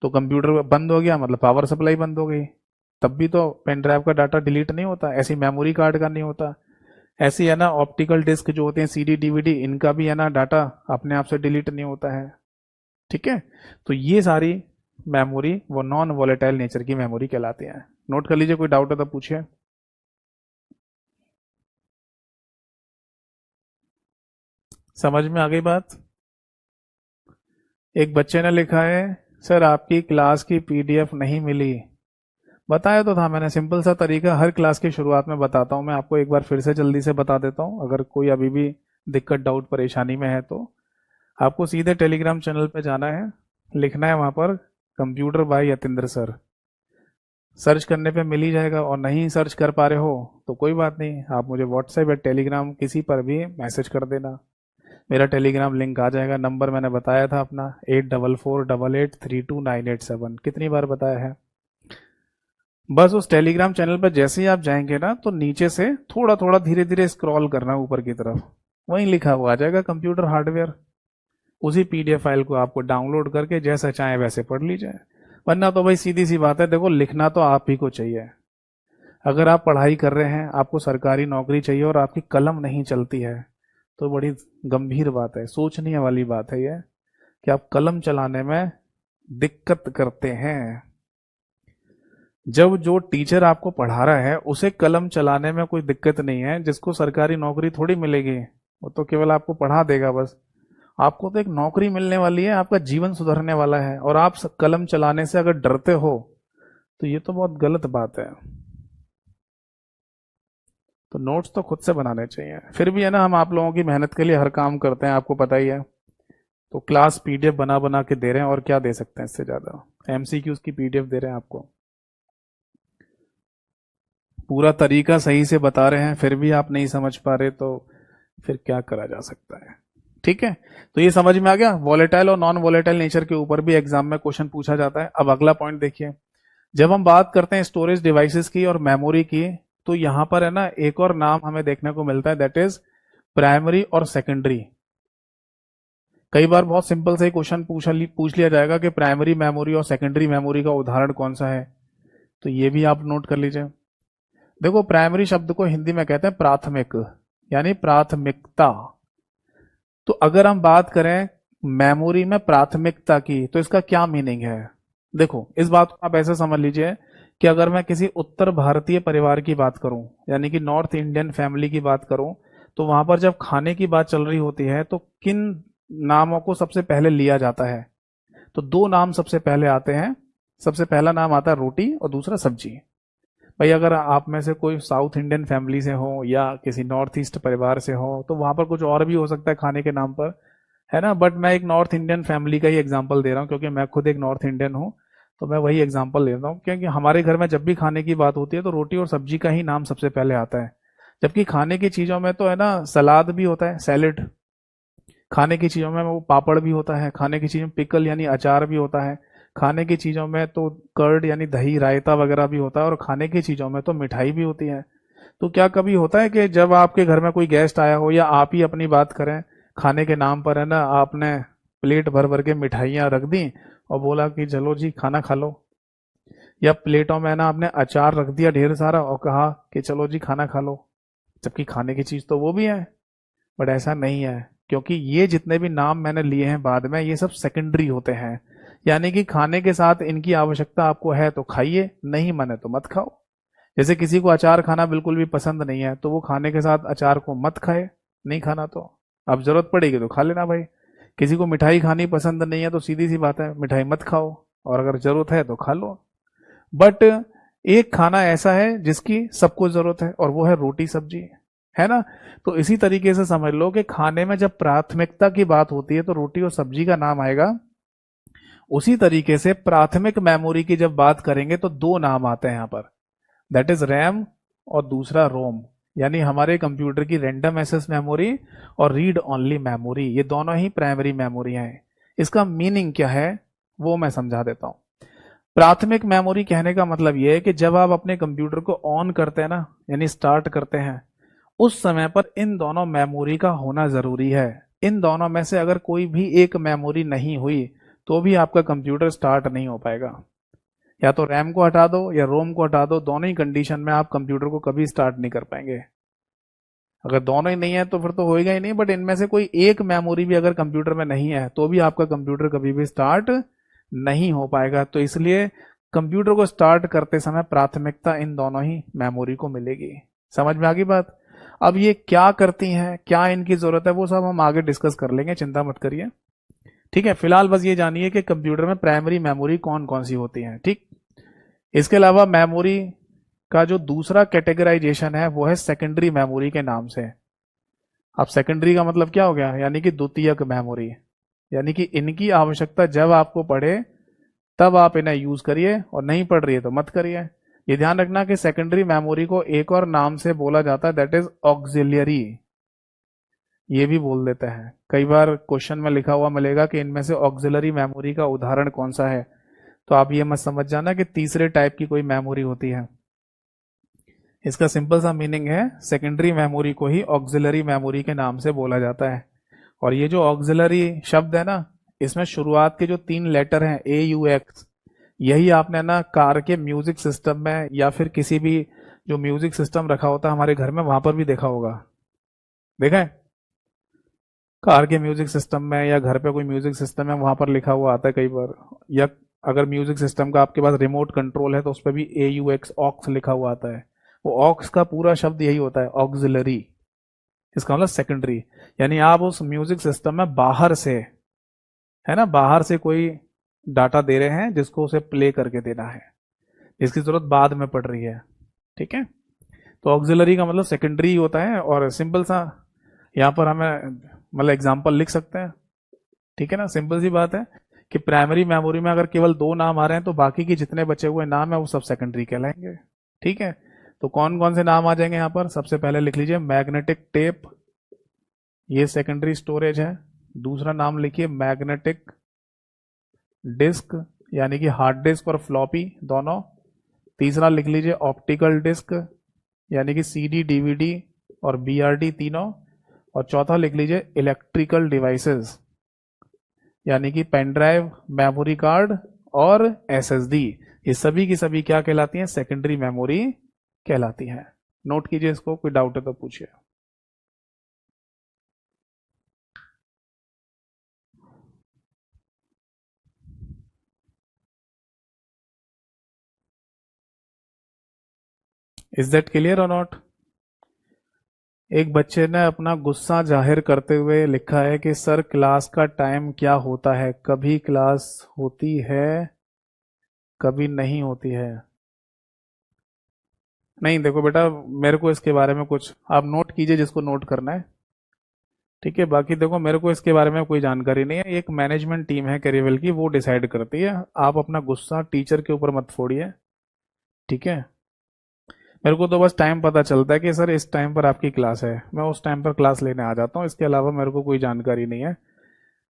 तो कंप्यूटर बंद हो गया मतलब पावर सप्लाई बंद हो गई, तब भी तो पेन ड्राइव का डाटा डिलीट नहीं होता, ऐसी मेमोरी कार्ड का नहीं होता। ऐसी है ना ऑप्टिकल डिस्क जो होते हैं, सीडी डीवीडी, इनका भी है ना डाटा अपने आप से डिलीट नहीं होता है। ठीक है। तो ये सारी मेमोरी वो नॉन वॉलेटाइल नेचर की मेमोरी कहलाती है। नोट कर लीजिए, कोई डाउट है तो पूछिए। समझ में आ गई बात? एक बच्चे ने लिखा है सर आपकी क्लास की पीडीएफ नहीं मिली। बताया तो था मैंने, सिंपल सा तरीका हर क्लास की शुरुआत में बताता हूँ मैं आपको, एक बार फिर से जल्दी से बता देता हूँ, अगर कोई अभी भी दिक्कत डाउट परेशानी में है तो आपको सीधे टेलीग्राम चैनल पे जाना है, लिखना है वहाँ पर computer by Yatindra sir, search करने पे मिल ही जाएगा। और नहीं सर्च कर पा रहे हो तो कोई बात नहीं, आप मुझे व्हाट्सएप या टेलीग्राम किसी पर भी मैसेज कर देना, मेरा टेलीग्राम लिंक आ जाएगा। नंबर मैंने बताया था अपना 8448832987, कितनी बार बताया है। बस उस टेलीग्राम चैनल पर जैसे ही आप जाएंगे ना, तो नीचे से थोड़ा थोड़ा धीरे धीरे स्क्रॉल करना ऊपर की तरफ, वहीं लिखा हुआ आ जाएगा कंप्यूटर हार्डवेयर। उसी पीडीएफ फाइल को आपको डाउनलोड करके जैसा चाहे वैसे पढ़ लीजिए। वरना तो भाई सीधी सी बात है, देखो लिखना तो आप ही को चाहिए। अगर आप पढ़ाई कर रहे हैं, आपको सरकारी नौकरी चाहिए और आपकी कलम नहीं चलती है, तो बड़ी गंभीर बात है, सोचने वाली बात है ये, कि आप कलम चलाने में दिक्कत करते हैं। जब जो टीचर आपको पढ़ा रहा है उसे कलम चलाने में कोई दिक्कत नहीं है, जिसको सरकारी नौकरी थोड़ी मिलेगी, वो तो केवल आपको पढ़ा देगा बस। आपको तो एक नौकरी मिलने वाली है, आपका जीवन सुधरने वाला है, और आप कलम चलाने से अगर डरते हो तो ये तो बहुत गलत बात है। तो नोट्स तो खुद से बनाने चाहिए। फिर भी है ना, हम आप लोगों की मेहनत के लिए हर काम करते हैं, आपको पता ही है। तो क्लास पीडीएफ बना बना के दे रहे हैं, और क्या दे सकते हैं इससे ज्यादा। एमसीक्यूज की पीडीएफ दे रहे हैं आपको, पूरा तरीका सही से बता रहे हैं, फिर भी आप नहीं समझ पा रहे, तो फिर क्या करा जा सकता है। ठीक है, तो ये समझ में आ गया। वॉलेटाइल और नॉन वॉलेटाइल नेचर के ऊपर भी एग्जाम में क्वेश्चन पूछा जाता है। अब अगला पॉइंट देखिए, जब हम बात करते हैं स्टोरेज डिवाइसेस की और मेमोरी की, तो यहां पर है ना एक और नाम हमें देखने को मिलता है, दैट इज प्राइमरी और सेकेंडरी। कई बार बहुत सिंपल से ही क्वेश्चन पूछ लिया जाएगा कि प्राइमरी मेमोरी और सेकेंडरी मेमोरी का उदाहरण कौन सा है, तो ये भी आप नोट कर लीजिए। देखो, प्राइमरी शब्द को हिंदी में कहते हैं प्राथमिक, यानी प्राथमिकता। तो अगर हम बात करें मेमोरी में प्राथमिकता की, तो इसका क्या मीनिंग है। देखो, इस बात को आप ऐसे समझ लीजिए कि अगर मैं किसी उत्तर भारतीय परिवार की बात करूं, यानी कि नॉर्थ इंडियन फैमिली की बात करूं, तो वहां पर जब खाने की बात चल रही होती है, तो किन नामों को सबसे पहले लिया जाता है। तो दो नाम सबसे पहले आते हैं। सबसे पहला नाम आता है रोटी और दूसरा सब्जी। भाई अगर आप में से कोई साउथ इंडियन फैमिली से हो या किसी नॉर्थ ईस्ट परिवार से हो, तो वहां पर कुछ और भी हो सकता है खाने के नाम पर, है ना। बट मैं एक नॉर्थ इंडियन फैमिली का ही एग्जांपल दे रहा हूँ, क्योंकि मैं खुद एक नॉर्थ इंडियन हूँ, तो मैं वही एग्जांपल ले रहा हूँ। क्योंकि हमारे घर में जब भी खाने की बात होती है, तो रोटी और सब्जी का ही नाम सबसे पहले आता है। जबकि खाने की चीजों में तो है ना सलाद भी होता है, सैलेड। खाने की चीजों में वो पापड़ भी होता है, खाने की चीजों में पिकल यानी अचार भी होता है, खाने की चीजों में तो कर्ड यानी दही रायता वगैरह भी होता है, और खाने की चीजों में तो मिठाई भी होती है। तो क्या कभी होता है कि जब आपके घर में कोई गेस्ट आया हो, या आप ही अपनी बात करें, खाने के नाम पर है ना आपने प्लेट भर भर के मिठाइयाँ रख दी और बोला कि चलो जी खाना खा लो, या प्लेटों में ना आपने अचार रख दिया ढेर सारा और कहा कि चलो जी खाना खा लो, जबकि खाने की चीज तो वो भी है। बट ऐसा नहीं है, क्योंकि ये जितने भी नाम मैंने लिए हैं बाद में, ये सब सेकेंडरी होते हैं। यानी कि खाने के साथ इनकी आवश्यकता आपको है तो खाइए, नहीं मन है तो मत खाओ। जैसे किसी को अचार खाना बिल्कुल भी पसंद नहीं है, तो वो खाने के साथ अचार को मत खाए, नहीं खाना तो। अब जरूरत पड़ेगी तो खा लेना भाई। किसी को मिठाई खानी पसंद नहीं है, तो सीधी सी बात है मिठाई मत खाओ, और अगर जरूरत है तो खा लो। बट एक खाना ऐसा है जिसकी सबको जरूरत है, और वो है रोटी सब्जी, है ना। तो इसी तरीके से समझ लो कि खाने में जब प्राथमिकता की बात होती है, तो रोटी और सब्जी का नाम आएगा। उसी तरीके से प्राथमिक मेमोरी की जब बात करेंगे, तो दो नाम आते हैं यहां पर, दैट इज रैम और दूसरा रोम। यानी हमारे कंप्यूटर की रैंडम एक्सेस मेमोरी और रीड ओनली मेमोरी, ये दोनों ही प्राइमरी मेमोरी हैं। इसका मीनिंग क्या है वो मैं समझा देता हूं। प्राथमिक मेमोरी कहने का मतलब यह है कि जब आप अपने कंप्यूटर को ऑन करते हैं ना, यानी स्टार्ट करते हैं, उस समय पर इन दोनों मेमोरी का होना जरूरी है। इन दोनों में से अगर कोई भी एक मेमोरी नहीं हुई, तो भी आपका कंप्यूटर स्टार्ट नहीं हो पाएगा। या तो रैम को हटा दो या रोम को हटा दो, दोनों ही कंडीशन में आप कंप्यूटर को कभी स्टार्ट नहीं कर पाएंगे। अगर दोनों ही नहीं है तो फिर तो होएगा ही नहीं। बट इनमें से कोई एक मेमोरी भी अगर कंप्यूटर में नहीं है, तो भी आपका कंप्यूटर कभी भी स्टार्ट नहीं हो पाएगा। तो इसलिए कंप्यूटर को स्टार्ट करते समय प्राथमिकता इन दोनों ही मेमोरी को मिलेगी। समझ में आ गई बात। अब ये क्या करती हैं, क्या इनकी जरूरत है, वो सब हम आगे डिस्कस कर लेंगे, चिंता मत करिए। ठीक है, फिलहाल बस ये जानिए कि कंप्यूटर में प्राइमरी मेमोरी कौन कौन सी होती है। ठीक, इसके अलावा मेमोरी का जो दूसरा कैटेगराइजेशन है वो है सेकेंडरी मेमोरी के नाम से। अब सेकेंडरी का मतलब क्या हो गया, यानी कि द्वितीयक मेमोरी। यानी कि इनकी आवश्यकता जब आपको पड़े तब आप इन्हें यूज करिए, और नहीं पड़ रही है तो मत करिए। ये ध्यान रखना कि सेकेंडरी मेमोरी को एक और नाम से बोला जाता है, दैट इज ऑक्सिलियरी। ये भी बोल देते हैं, कई बार क्वेश्चन में लिखा हुआ मिलेगा कि इनमें से ऑक्सिलरी मेमोरी का उदाहरण कौन सा है। तो आप ये मत समझ जाना कि तीसरे टाइप की कोई मेमोरी होती है। इसका सिंपल सा मीनिंग है, सेकेंडरी मेमोरी को ही ऑक्सिलरी मेमोरी के नाम से बोला जाता है। और ये जो ऑक्सिलरी शब्द है ना, इसमें शुरुआत के जो तीन लेटर हैं AUX, यही आपने ना कार के म्यूजिक सिस्टम में या फिर किसी भी जो म्यूजिक सिस्टम रखा होता है हमारे घर में वहां पर भी देखा होगा। देखा है? कार के म्यूजिक सिस्टम में या घर पे कोई म्यूजिक सिस्टम है वहां पर लिखा हुआ आता है कई बार। या अगर म्यूजिक सिस्टम का आपके पास रिमोट कंट्रोल है तो उस पर भी AUX ऑक्स लिखा हुआ आता है। वो ऑक्स का पूरा शब्द यही होता है, ऑक्सिलरी। इसका मतलब सेकेंडरी। यानी आप उस म्यूजिक सिस्टम में बाहर से, है ना, बाहर से कोई डाटा दे रहे हैं जिसको उसे प्ले करके देना है, इसकी जरूरत बाद में पड़ रही है। ठीक है? तो ऑक्सिलरी का मतलब सेकेंडरी होता है। और सिंपल सा यहाँ पर हमें मतलब एग्जांपल लिख सकते हैं। ठीक है ना? सिंपल सी बात है कि प्राइमरी मेमोरी में अगर केवल 2 नाम आ रहे हैं तो बाकी के जितने बचे हुए नाम है वो सब सेकेंडरी कहलाएंगे। ठीक है? तो कौन कौन से नाम आ जाएंगे यहाँ पर? सबसे पहले लिख लीजिए मैग्नेटिक टेप, ये सेकेंडरी स्टोरेज है। दूसरा नाम लिखिए मैग्नेटिक डिस्क, यानी कि हार्ड डिस्क और फ्लॉपी दोनों। तीसरा लिख लीजिए ऑप्टिकल डिस्क, यानी कि CD DVD और BRD तीनों। और चौथा लिख लीजिए इलेक्ट्रिकल डिवाइसेस, यानी कि पेन ड्राइव, मेमोरी कार्ड और SSD। ये सभी की सभी क्या कहलाती हैं? सेकेंडरी मेमोरी कहलाती हैं। नोट कीजिए इसको, कोई डाउट है तो पूछिए। इज दैट क्लियर और नॉट? एक बच्चे ने अपना गुस्सा जाहिर करते हुए लिखा है कि सर क्लास का टाइम क्या होता है? कभी क्लास होती है, कभी नहीं होती है। नहीं देखो बेटा, मेरे को इसके बारे में कुछ, आप नोट कीजिए जिसको नोट करना है। ठीक है? बाकी देखो मेरे को इसके बारे में कोई जानकारी नहीं है। एक मैनेजमेंट टीम है करियरवेल की, वो डिसाइड करती है। आप अपना गुस्सा टीचर के ऊपर मत फोड़िए। ठीक है? मेरे को तो बस टाइम पता चलता है कि सर इस टाइम पर आपकी क्लास है, मैं उस टाइम पर क्लास लेने आ जाता हूँ। इसके अलावा मेरे को कोई जानकारी नहीं है।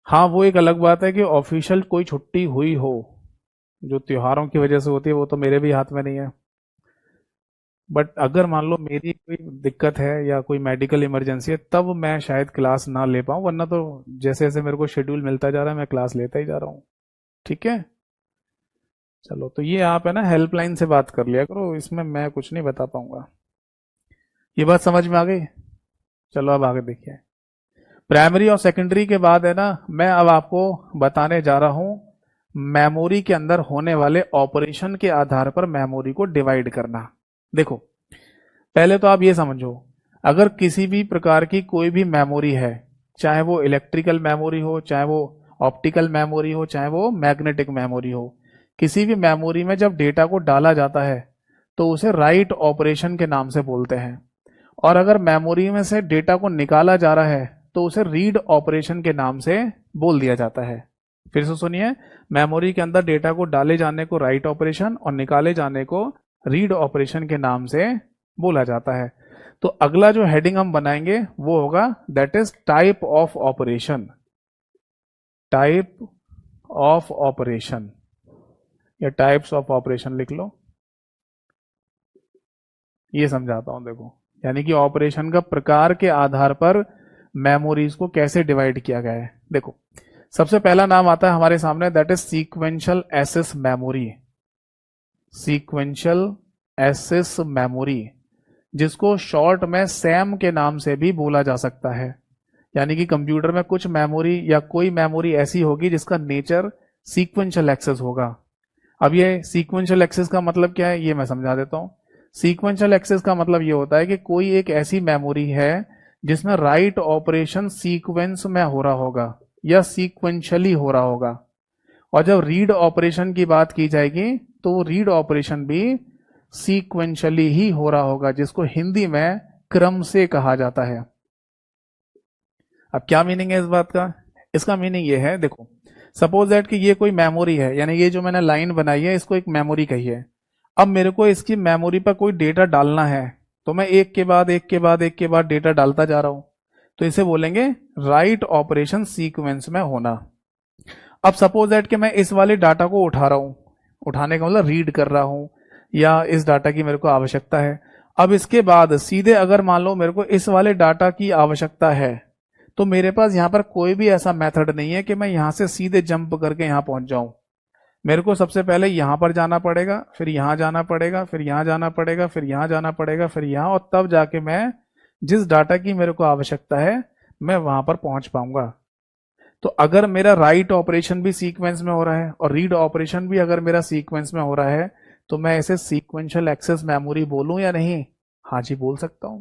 हाँ, वो एक अलग बात है कि ऑफिशियल कोई छुट्टी हुई हो जो त्योहारों की वजह से होती है, वो तो मेरे भी हाथ में नहीं है। बट अगर मान लो मेरी कोई दिक्कत है या कोई मेडिकल इमरजेंसी है तब मैं शायद क्लास ना ले पाऊँ, वरना तो जैसे जैसे मेरे को शेड्यूल मिलता जा रहा है मैं क्लास लेता ही जा रहा हूँ। ठीक है? चलो, तो ये आप है ना हेल्पलाइन से बात कर लिया करो, इसमें मैं कुछ नहीं बता पाऊंगा। ये बात समझ में आ गई? चलो अब आगे देखिए। प्राइमरी और सेकेंडरी के बाद है ना, मैं अब आपको बताने जा रहा हूं मेमोरी के अंदर होने वाले ऑपरेशन के आधार पर मेमोरी को डिवाइड करना। देखो, पहले तो आप ये समझो, अगर किसी भी प्रकार की कोई भी मेमोरी है, चाहे वो इलेक्ट्रिकल मेमोरी हो, चाहे वो ऑप्टिकल मेमोरी हो, चाहे वो मैग्नेटिक मेमोरी हो, किसी भी मेमोरी में जब डेटा को डाला जाता है तो उसे राइट ऑपरेशन के नाम से बोलते हैं। और अगर मेमोरी में से डेटा को निकाला जा रहा है तो उसे रीड ऑपरेशन के नाम से बोल दिया जाता है। फिर से सुनिए, मेमोरी के अंदर डेटा को डाले जाने को राइट ऑपरेशन और निकाले जाने को रीड ऑपरेशन के नाम से बोला जाता है। तो अगला जो हेडिंग हम बनाएंगे वो होगा that is type of operation. Type of operation या टाइप्स ऑफ ऑपरेशन लिख लो। ये समझाता हूं, देखो, यानी कि ऑपरेशन का प्रकार के आधार पर मेमोरीज को कैसे डिवाइड किया गया है। देखो, सबसे पहला नाम आता है हमारे सामने, that is sequential access memory. Sequential access memory, जिसको शॉर्ट में सैम के नाम से भी बोला जा सकता है। यानी कि कंप्यूटर में कुछ मेमोरी या कोई मेमोरी ऐसी होगी जिसका नेचर सीक्वेंशियल एक्सेस होगा। अब ये सीक्वेंशियल एक्सेस का मतलब क्या है ये मैं समझा देता हूं। सीक्वेंशियल एक्सेस का मतलब ये होता है कि कोई एक ऐसी मेमोरी है जिसमें राइट ऑपरेशन सीक्वेंस में हो रहा होगा या सीक्वेंशियली हो रहा होगा। और जब रीड ऑपरेशन की बात की जाएगी तो रीड ऑपरेशन भी सीक्वेंशियली ही हो रहा होगा, जिसको हिंदी में क्रम से कहा जाता है। अब क्या मीनिंग है इस बात का? इसका मीनिंग ये है, देखो, सपोज दैट कि ये कोई मेमोरी है, यानी ये जो मैंने लाइन बनाई है इसको एक मेमोरी कही है। अब मेरे को इसकी मेमोरी पर कोई डेटा डालना है तो मैं एक के बाद एक के बाद एक के बाद डेटा डालता जा रहा हूं, तो इसे बोलेंगे राइट ऑपरेशन सीक्वेंस में होना। अब सपोज दैट कि मैं इस वाले डाटा को उठा रहा हूं, उठाने का मतलब रीड कर रहा हूं, या इस डाटा की मेरे को आवश्यकता है। अब इसके बाद सीधे अगर मान लो मेरे को इस वाले डाटा की आवश्यकता है तो मेरे पास यहां पर कोई भी ऐसा मेथड नहीं है कि मैं यहां से सीधे जंप करके यहां पहुंच जाऊं। मेरे को सबसे पहले यहां पर जाना पड़ेगा, फिर यहां जाना पड़ेगा, फिर यहां जाना पड़ेगा, फिर यहां जाना पड़ेगा, फिर यहां, और तब जाके मैं जिस डाटा की मेरे को आवश्यकता है मैं वहां पर पहुंच पाऊंगा। तो अगर मेरा राइट ऑपरेशन भी सीक्वेंस में हो रहा है और रीड ऑपरेशन भी अगर मेरा सीक्वेंस में हो रहा है, तो मैं इसे सीक्वेंशियल एक्सेस मेमोरी बोलूं या नहीं? हाँ जी, बोल सकता हूं।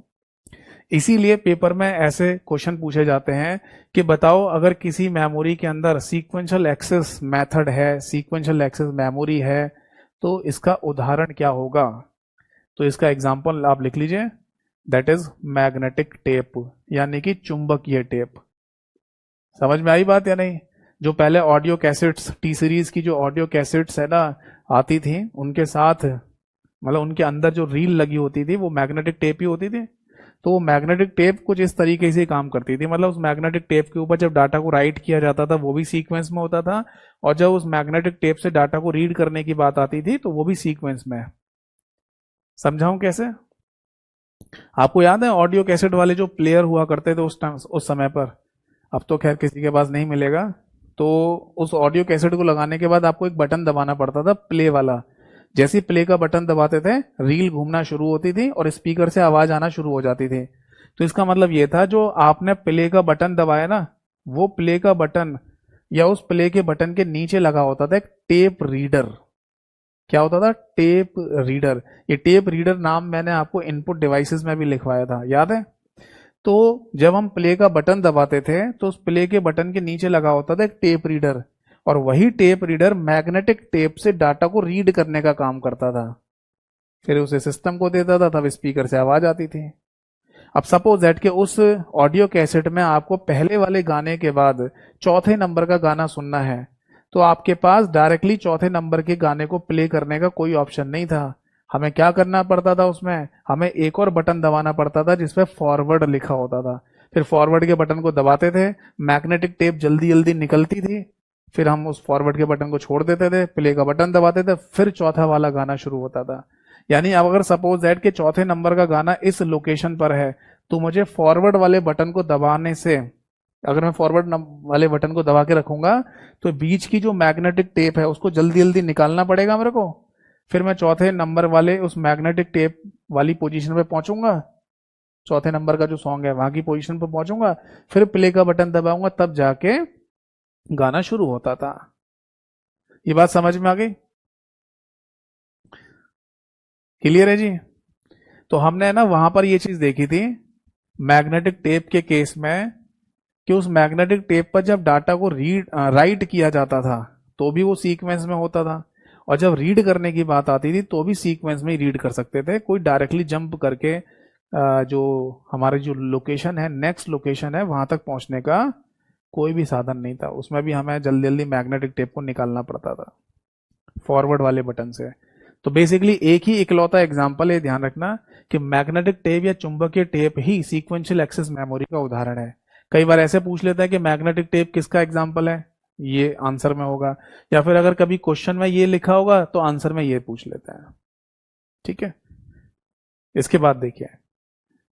इसीलिए पेपर में ऐसे क्वेश्चन पूछे जाते हैं कि बताओ अगर किसी मेमोरी के अंदर सीक्वेंशियल एक्सेस मेथड है, सीक्वेंशियल एक्सेस मेमोरी है, तो इसका उदाहरण क्या होगा? तो इसका एग्जांपल आप लिख लीजिए, दैट इज मैग्नेटिक टेप, यानी कि चुंबकीय टेप। समझ में आई बात या नहीं? जो पहले ऑडियो कैसेट्स, टी सीरीज की जो ऑडियो कैसेट्स है ना आती थी, उनके साथ मतलब उनके अंदर जो रील लगी होती थी वो मैग्नेटिक टेप ही होती थी। तो वो मैग्नेटिक टेप कुछ इस तरीके से काम करती थी, मतलब उस मैग्नेटिक टेप के ऊपर जब डाटा को राइट किया जाता था वो भी सीक्वेंस में होता था, और जब उस मैग्नेटिक टेप से डाटा को रीड करने की बात आती थी तो वो भी सीक्वेंस में। समझाऊं कैसे? आपको याद है ऑडियो कैसेट वाले जो प्लेयर हुआ करते थे उस समय पर? अब तो खैर किसी के पास नहीं मिलेगा। तो उस ऑडियो कैसेट को लगाने के बाद आपको एक बटन दबाना पड़ता था, प्ले वाला। जैसे ही प्ले का बटन दबाते थे, रील घूमना शुरू होती थी और स्पीकर से आवाज आना शुरू हो जाती थी। तो इसका मतलब ये था, जो आपने प्ले का बटन दबाया ना, वो प्ले का बटन या उस प्ले के बटन के नीचे लगा होता था एक टेप रीडर। क्या होता था? Tape reader. ये टेप रीडर नाम मैंने आपको इनपुट डिवाइसेस में भी लिखवाया था, याद है? तो जब हम प्ले का बटन दबाते थे तो उस प्ले के बटन के नीचे लगा होता था एक टेप रीडर, और वही टेप रीडर मैग्नेटिक टेप से डाटा को रीड करने का काम करता था। फिर उसे सिस्टम को देता था, तब स्पीकर से आवाज आती थी। अब सपोज दैट के उस ऑडियो कैसेट में आपको पहले वाले गाने के बाद चौथे नंबर का गाना सुनना है, तो आपके पास डायरेक्टली चौथे नंबर के गाने को प्ले करने का कोई ऑप्शन नहीं था। हमें क्या करना पड़ता था उसमें? हमें एक और बटन दबाना पड़ता था जिसपे फॉरवर्ड लिखा होता था। फिर फॉरवर्ड के बटन को दबाते थे, मैग्नेटिक टेप जल्दी जल्दी निकलती थी, फिर हम उस फॉरवर्ड के बटन को छोड़ देते थे, प्ले का बटन दबाते थे, फिर चौथा वाला गाना शुरू होता था। यानी अब अगर सपोज दैट के चौथे नंबर का गाना इस लोकेशन पर है, तो मुझे फॉरवर्ड वाले बटन को दबाने से, अगर मैं फॉरवर्ड वाले बटन को दबा के रखूंगा, तो बीच की जो मैग्नेटिक टेप है उसको जल्दी जल्दी निकालना पड़ेगा मेरे को। फिर मैं चौथे नंबर वाले उस मैग्नेटिक टेप वाली पोजीशन पे पहुंचूंगा, चौथे नंबर का जो सॉन्ग है वहां की पोजीशन पे पहुंचूंगा, फिर प्ले का बटन दबाऊंगा, तब जाके गाना शुरू होता था। ये बात समझ में आ गई? क्लियर है जी? तो हमने ना वहां पर ये चीज देखी थी मैग्नेटिक टेप के केस में, कि उस मैग्नेटिक टेप पर जब डाटा को राइट किया जाता था तो भी वो सीक्वेंस में होता था, और जब रीड करने की बात आती थी तो भी सीक्वेंस में ही रीड कर सकते थे। कोई डायरेक्टली जंप करके जो हमारी जो लोकेशन है, नेक्स्ट लोकेशन है, वहां तक पहुंचने का कोई भी साधन नहीं था। उसमें भी हमें जल्दी जल्दी मैग्नेटिक टेप को निकालना पड़ता था फॉरवर्ड वाले बटन से। तो बेसिकली एक ही इकलौता एग्जाम्पल है, ध्यान रखना, कि मैग्नेटिक टेप या चुंबकीय टेप ही सीक्वेंशियल एक्सेस मेमोरी का उदाहरण है। कई बार ऐसे पूछ लेता है कि मैग्नेटिक टेप किसका एग्जाम्पल है, ये आंसर में होगा, या फिर अगर कभी क्वेश्चन में ये लिखा होगा तो आंसर में ये पूछ लेता है। ठीक है, इसके बाद देखिए,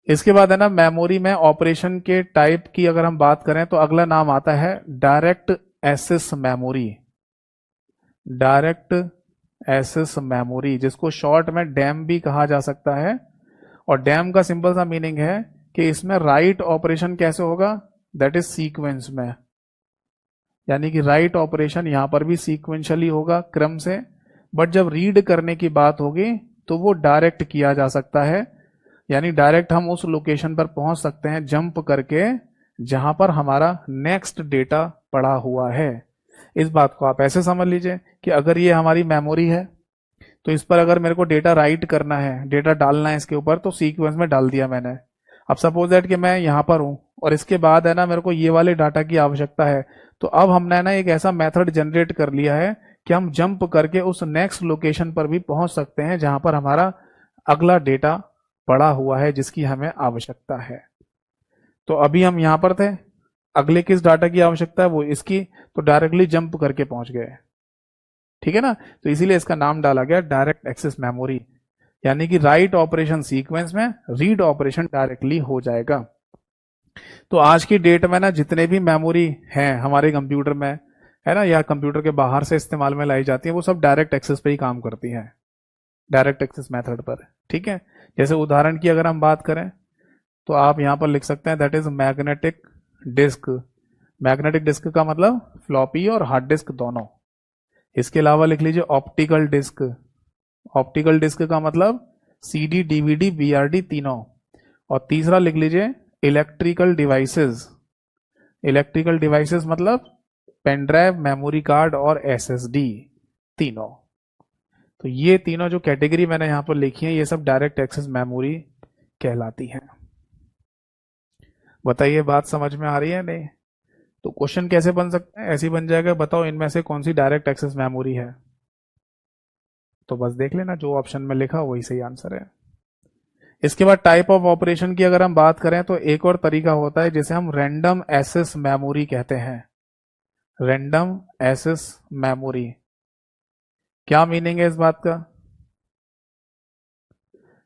इसके बाद है ना मेमोरी में ऑपरेशन के टाइप की अगर हम बात करें तो अगला नाम आता है direct access memory. Direct access memory, जिसको शॉर्ट में डैम भी कहा जा सकता है। और डैम का सिंपल सा मीनिंग है कि इसमें राइट ऑपरेशन कैसे होगा? दैट इज सीक्वेंस में, यानी कि राइट ऑपरेशन यहां पर भी सीक्वेंशियली होगा, क्रम से। बट जब रीड करने की बात होगी तो वो डायरेक्ट किया जा सकता है, यानी डायरेक्ट हम उस लोकेशन पर पहुंच सकते हैं जंप करके जहां पर हमारा नेक्स्ट डेटा पड़ा हुआ है। इस बात को आप ऐसे समझ लीजिए कि अगर ये हमारी मेमोरी है, तो इस पर अगर मेरे को डेटा राइट करना है, डेटा डालना है इसके ऊपर, तो सीक्वेंस में डाल दिया मैंने। अब सपोज दैट कि मैं यहां पर हूं और इसके बाद है ना मेरे को ये वाले डाटा की आवश्यकता है, तो अब हमने ना एक ऐसा मेथड जनरेट कर लिया है कि हम जंप करके उस नेक्स्ट लोकेशन पर भी पहुंच सकते हैं जहां पर हमारा अगला डेटा पड़ा हुआ है जिसकी हमें आवश्यकता है। तो अभी हम यहां पर थे, अगले किस डाटा की आवश्यकता है, वो इसकी, तो डायरेक्टली जंप करके पहुंच गए। ठीक है ना? तो इसीलिए इसका नाम डाला गया डायरेक्ट एक्सेस मेमोरी, यानी कि राइट ऑपरेशन सीक्वेंस में, रीड ऑपरेशन डायरेक्टली हो जाएगा। तो आज की डेट में ना जितने भी मेमोरी हैं हमारे कंप्यूटर में, है ना, या कंप्यूटर के बाहर से इस्तेमाल में लाई जाती है, वो सब डायरेक्ट एक्सेस पे ही काम करती है, डायरेक्ट एक्सेस मेथड पर। ठीक है, जैसे उदाहरण की अगर हम बात करें तो आप यहां पर लिख सकते हैं that is magnetic disk. Magnetic disk का मतलब फ्लॉपी और हार्ड डिस्क दोनों। इसके अलावा लिख लीजिए ऑप्टिकल डिस्क। ऑप्टिकल डिस्क का मतलब सीडी, डीवीडी, बीआरडी तीनों। और तीसरा लिख लीजिए इलेक्ट्रिकल डिवाइसेस। इलेक्ट्रिकल डिवाइसेस मतलब पेन ड्राइव, मेमोरी कार्ड और एसएसडी तीनों। तो ये तीनों जो कैटेगरी मैंने यहां पर लिखी है ये सब डायरेक्ट एक्सेस मेमोरी कहलाती है। बताइए बात समझ में आ रही है नहीं? तो क्वेश्चन कैसे बन सकते हैं, ऐसे ही बन जाएगा, बताओ इनमें से कौन सी डायरेक्ट एक्सेस मेमोरी है। तो बस देख लेना जो ऑप्शन में लिखा वही सही आंसर है। इसके बाद टाइप ऑफ ऑपरेशन की अगर हम बात करें तो एक और तरीका होता है जिसे हम रैंडम एक्सेस मेमोरी कहते हैं। रैंडम एक्सेस मेमोरी, क्या मीनिंग है इस बात का?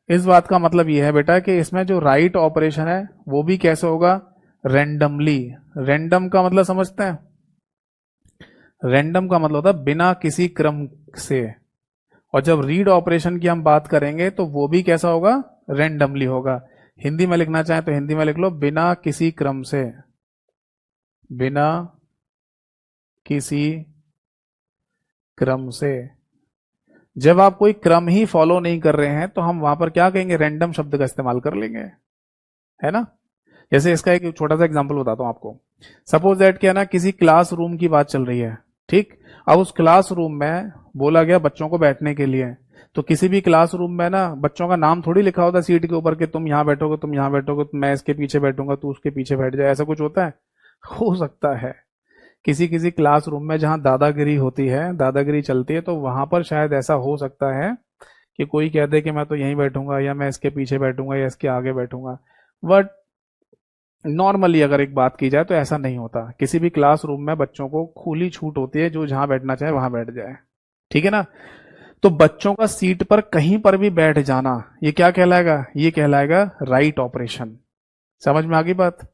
इस बात का मतलब यह है बेटा कि इसमें जो राइट ऑपरेशन है वो भी कैसे होगा, रैंडमली। रैंडम का मतलब समझते हैं? रैंडम का मतलब होता है बिना किसी क्रम से। और जब रीड ऑपरेशन की हम बात करेंगे तो वो भी कैसा होगा, रैंडमली होगा। हिंदी में लिखना चाहें तो हिंदी में लिख लो बिना किसी क्रम से। बिना किसी क्रम से। जब आप कोई क्रम ही फॉलो नहीं कर रहे हैं तो हम वहां पर क्या कहेंगे, रैंडम शब्द का इस्तेमाल कर लेंगे, है ना। जैसे इसका एक छोटा सा एग्जांपल बताता हूं आपको। सपोज दैट क्या ना, किसी क्लासरूम की बात चल रही है, ठीक। अब उस क्लासरूम में बोला गया बच्चों को बैठने के लिए। तो किसी भी क्लासरूम में ना बच्चों का नाम थोड़ी लिखा होता है सीट के ऊपर कि तुम यहां बैठोगे, तुम यहां बैठोगे, मैं इसके पीछे बैठूंगा, तू उसके पीछे बैठ जाए, ऐसा कुछ होता है? हो सकता है किसी किसी क्लासरूम में जहां दादागिरी होती है, दादागिरी चलती है, तो वहां पर शायद ऐसा हो सकता है कि कोई कह दे कि मैं तो यहीं बैठूंगा, या मैं इसके पीछे बैठूंगा, या इसके आगे बैठूंगा। बट नॉर्मली अगर एक बात की जाए तो ऐसा नहीं होता। किसी भी क्लासरूम में बच्चों को खुली छूट होती है, जो जहां बैठना चाहे वहां बैठ जाए, ठीक है ना। तो बच्चों का सीट पर कहीं पर भी बैठ जाना ये क्या कहलाएगा, ये कहलाएगा राइट ऑपरेशन। समझ में आ गई बात?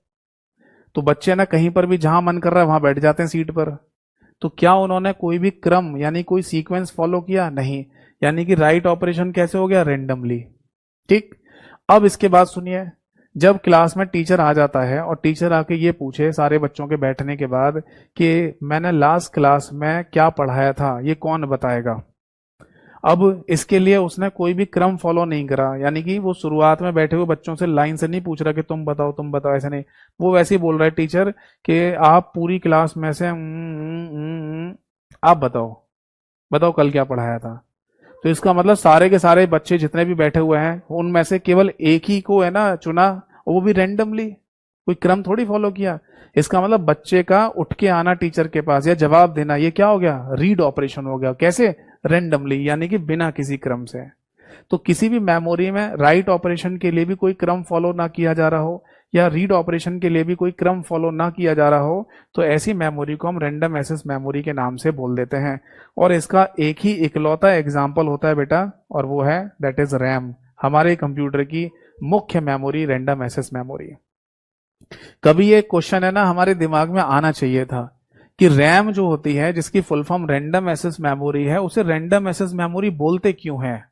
तो बच्चे ना कहीं पर भी जहां मन कर रहा है वहां बैठ जाते हैं सीट पर। तो क्या उन्होंने कोई भी क्रम यानी कोई सीक्वेंस फॉलो किया? नहीं। यानी कि राइट ऑपरेशन कैसे हो गया, रेंडमली। ठीक। अब इसके बाद सुनिए, जब क्लास में टीचर आ जाता है और टीचर आके ये पूछे सारे बच्चों के बैठने के बाद कि मैंने लास्ट क्लास में क्या पढ़ाया था, ये कौन बताएगा। अब इसके लिए उसने कोई भी क्रम फॉलो नहीं करा, यानी कि वो शुरुआत में बैठे हुए बच्चों से लाइन से नहीं पूछ रहा कि तुम बताओ तुम बताओ, ऐसा नहीं। वो वैसे ही बोल रहा है टीचर कि आप पूरी क्लास में से आप बताओ, बताओ कल क्या पढ़ाया था। तो इसका मतलब सारे के सारे बच्चे जितने भी बैठे हुए हैं उनमें से केवल एक ही को है ना चुना, और वो भी रेंडमली, कोई क्रम थोड़ी फॉलो किया। इसका मतलब बच्चे का उठ के आना टीचर के पास या जवाब देना, ये क्या हो गया, रीड ऑपरेशन हो गया। कैसे, रेंडमली, यानी कि बिना किसी क्रम से। तो किसी भी मेमोरी में राइट ऑपरेशन के लिए भी कोई क्रम फॉलो ना किया जा रहा हो, या रीड ऑपरेशन के लिए भी कोई क्रम फॉलो ना किया जा रहा हो, तो ऐसी मेमोरी को हम रैंडम एक्सेस मेमोरी के नाम से बोल देते हैं। और इसका एक ही इकलौता एग्जाम्पल होता है बेटा, और वो है दैट इज रैम। हमारे कंप्यूटर की मुख्य मेमोरी रैंडम एक्सेस मेमोरी। कभी ये क्वेश्चन है ना हमारे दिमाग में आना चाहिए था कि रैम जो होती है, जिसकी full form random access memory है, उसे रैंडम एक्सेस मेमोरी बोलते क्यों है,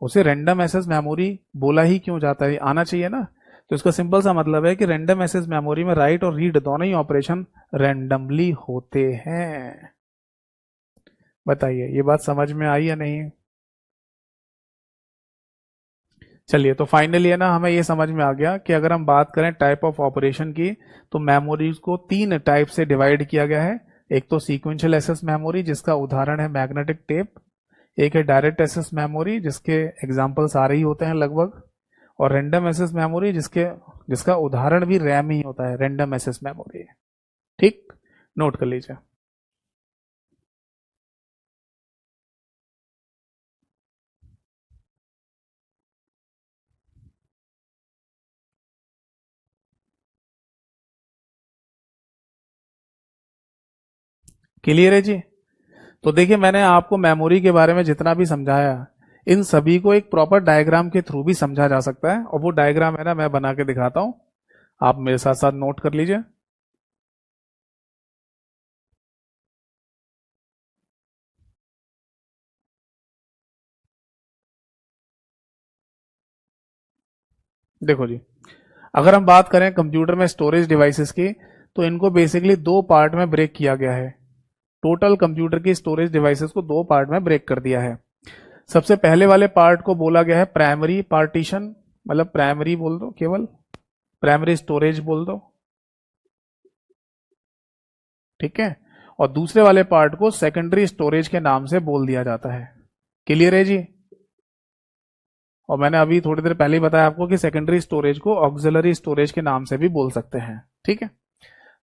उसे रैंडम एक्सेस मेमोरी बोला ही क्यों जाता है, आना चाहिए ना। तो इसका सिंपल सा मतलब है कि रैंडम एक्सेस मेमोरी में राइट और रीड दोनों ही ऑपरेशन रैंडमली होते हैं। बताइए ये बात समझ में आई या नहीं? चलिए, तो फाइनली है ना हमें ये समझ में आ गया कि अगर हम बात करें टाइप ऑफ ऑपरेशन की, तो मेमोरीज को तीन टाइप से डिवाइड किया गया है। एक तो सीक्वेंशियल एक्सेस मेमोरी, जिसका उदाहरण है मैग्नेटिक टेप। एक है डायरेक्ट एक्सेस मेमोरी, जिसके एग्जाम्पल सारे ही होते हैं लगभग। और रैंडम एक्सेस मेमोरी, जिसका उदाहरण भी रैम ही होता है, रैंडम एक्सेस मेमोरी। ठीक, नोट कर लीजिए। क्लियर है जी? तो देखिए मैंने आपको मेमोरी के बारे में जितना भी समझाया, इन सभी को एक प्रॉपर डायग्राम के थ्रू भी समझा जा सकता है, और वो डायग्राम है ना मैं बना के दिखाता हूं, आप मेरे साथ साथ नोट कर लीजिए। देखो जी, अगर हम बात करें कंप्यूटर में स्टोरेज डिवाइसेस की, तो इनको बेसिकली दो पार्ट में ब्रेक किया गया है। टोटल कंप्यूटर की स्टोरेज डिवाइसेस को दो पार्ट में ब्रेक कर दिया है। सबसे पहले वाले पार्ट को बोला गया है प्राइमरी पार्टीशन, मतलब प्राइमरी बोल दो, केवल प्राइमरी स्टोरेज बोल दो, ठीक है। और दूसरे वाले पार्ट को सेकेंडरी स्टोरेज के नाम से बोल दिया जाता है। क्लियर है जी? और मैंने अभी थोड़ी देर पहले ही बताया आपको कि सेकेंडरी स्टोरेज को ऑक्सिलरी स्टोरेज के नाम से भी बोल सकते हैं, ठीक है।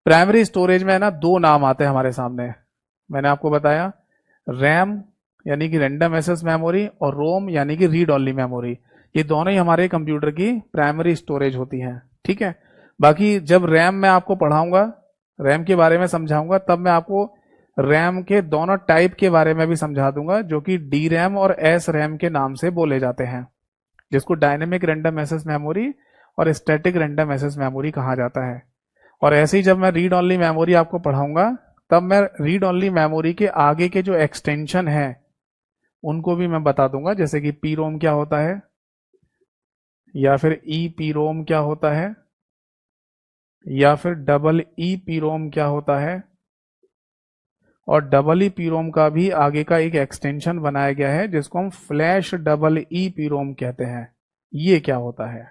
प्राइमरी स्टोरेज में है ना, दो नाम आते हैं हमारे सामने। मैंने आपको बताया रैम यानी कि रैंडम एक्सेस मेमोरी, और रोम यानी कि रीड ओनली मेमोरी। ये दोनों ही हमारे कंप्यूटर की प्राइमरी स्टोरेज होती हैं, ठीक है। बाकी जब रैम मैं आपको पढ़ाऊंगा, रैम के बारे में समझाऊंगा, तब मैं आपको रैम के दोनों टाइप के बारे में भी समझा दूंगा, जो कि डी रैम और एस रैम के नाम से बोले जाते हैं, जिसको डायनेमिक रैंडम एक्सेस मेमोरी और स्टैटिक रैंडम एक्सेस मेमोरी कहा जाता है। और ऐसे ही जब मैं रीड ओनली मेमोरी आपको पढ़ाऊंगा, तब मैं रीड ओनली मेमोरी के आगे के जो एक्सटेंशन है उनको भी मैं बता दूंगा, जैसे कि पी रोम क्या होता है, या फिर ई पी रोम क्या होता है, या फिर डबल ई पी रोम क्या होता है। और डबल ई पी रोम का भी आगे का एक एक्सटेंशन बनाया गया है, जिसको हम flash double E P ROM कहते हैं। ये क्या होता है,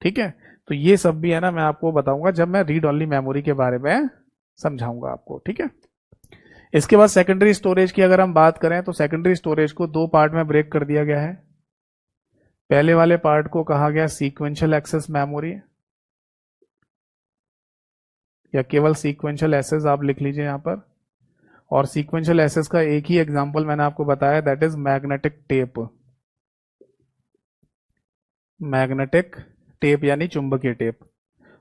ठीक है। तो ये सब भी है ना, मैं आपको बताऊंगा जब मैं रीड ओनली मेमोरी के बारे में समझाऊंगा आपको, ठीक है। इसके बाद सेकेंडरी स्टोरेज की अगर हम बात करें, तो सेकेंडरी स्टोरेज को दो पार्ट में ब्रेक कर दिया गया है। पहले वाले पार्ट को कहा गया सीक्वेंशियल एक्सेस मेमोरी, या केवल सीक्वेंशियल एक्सेस आप लिख लीजिए यहां पर। और सीक्वेंशियल एक्सेस का एक ही एग्जांपल मैंने आपको बताया, that is magnetic tape. Magnetic tape यानी चुंबकीय टेप।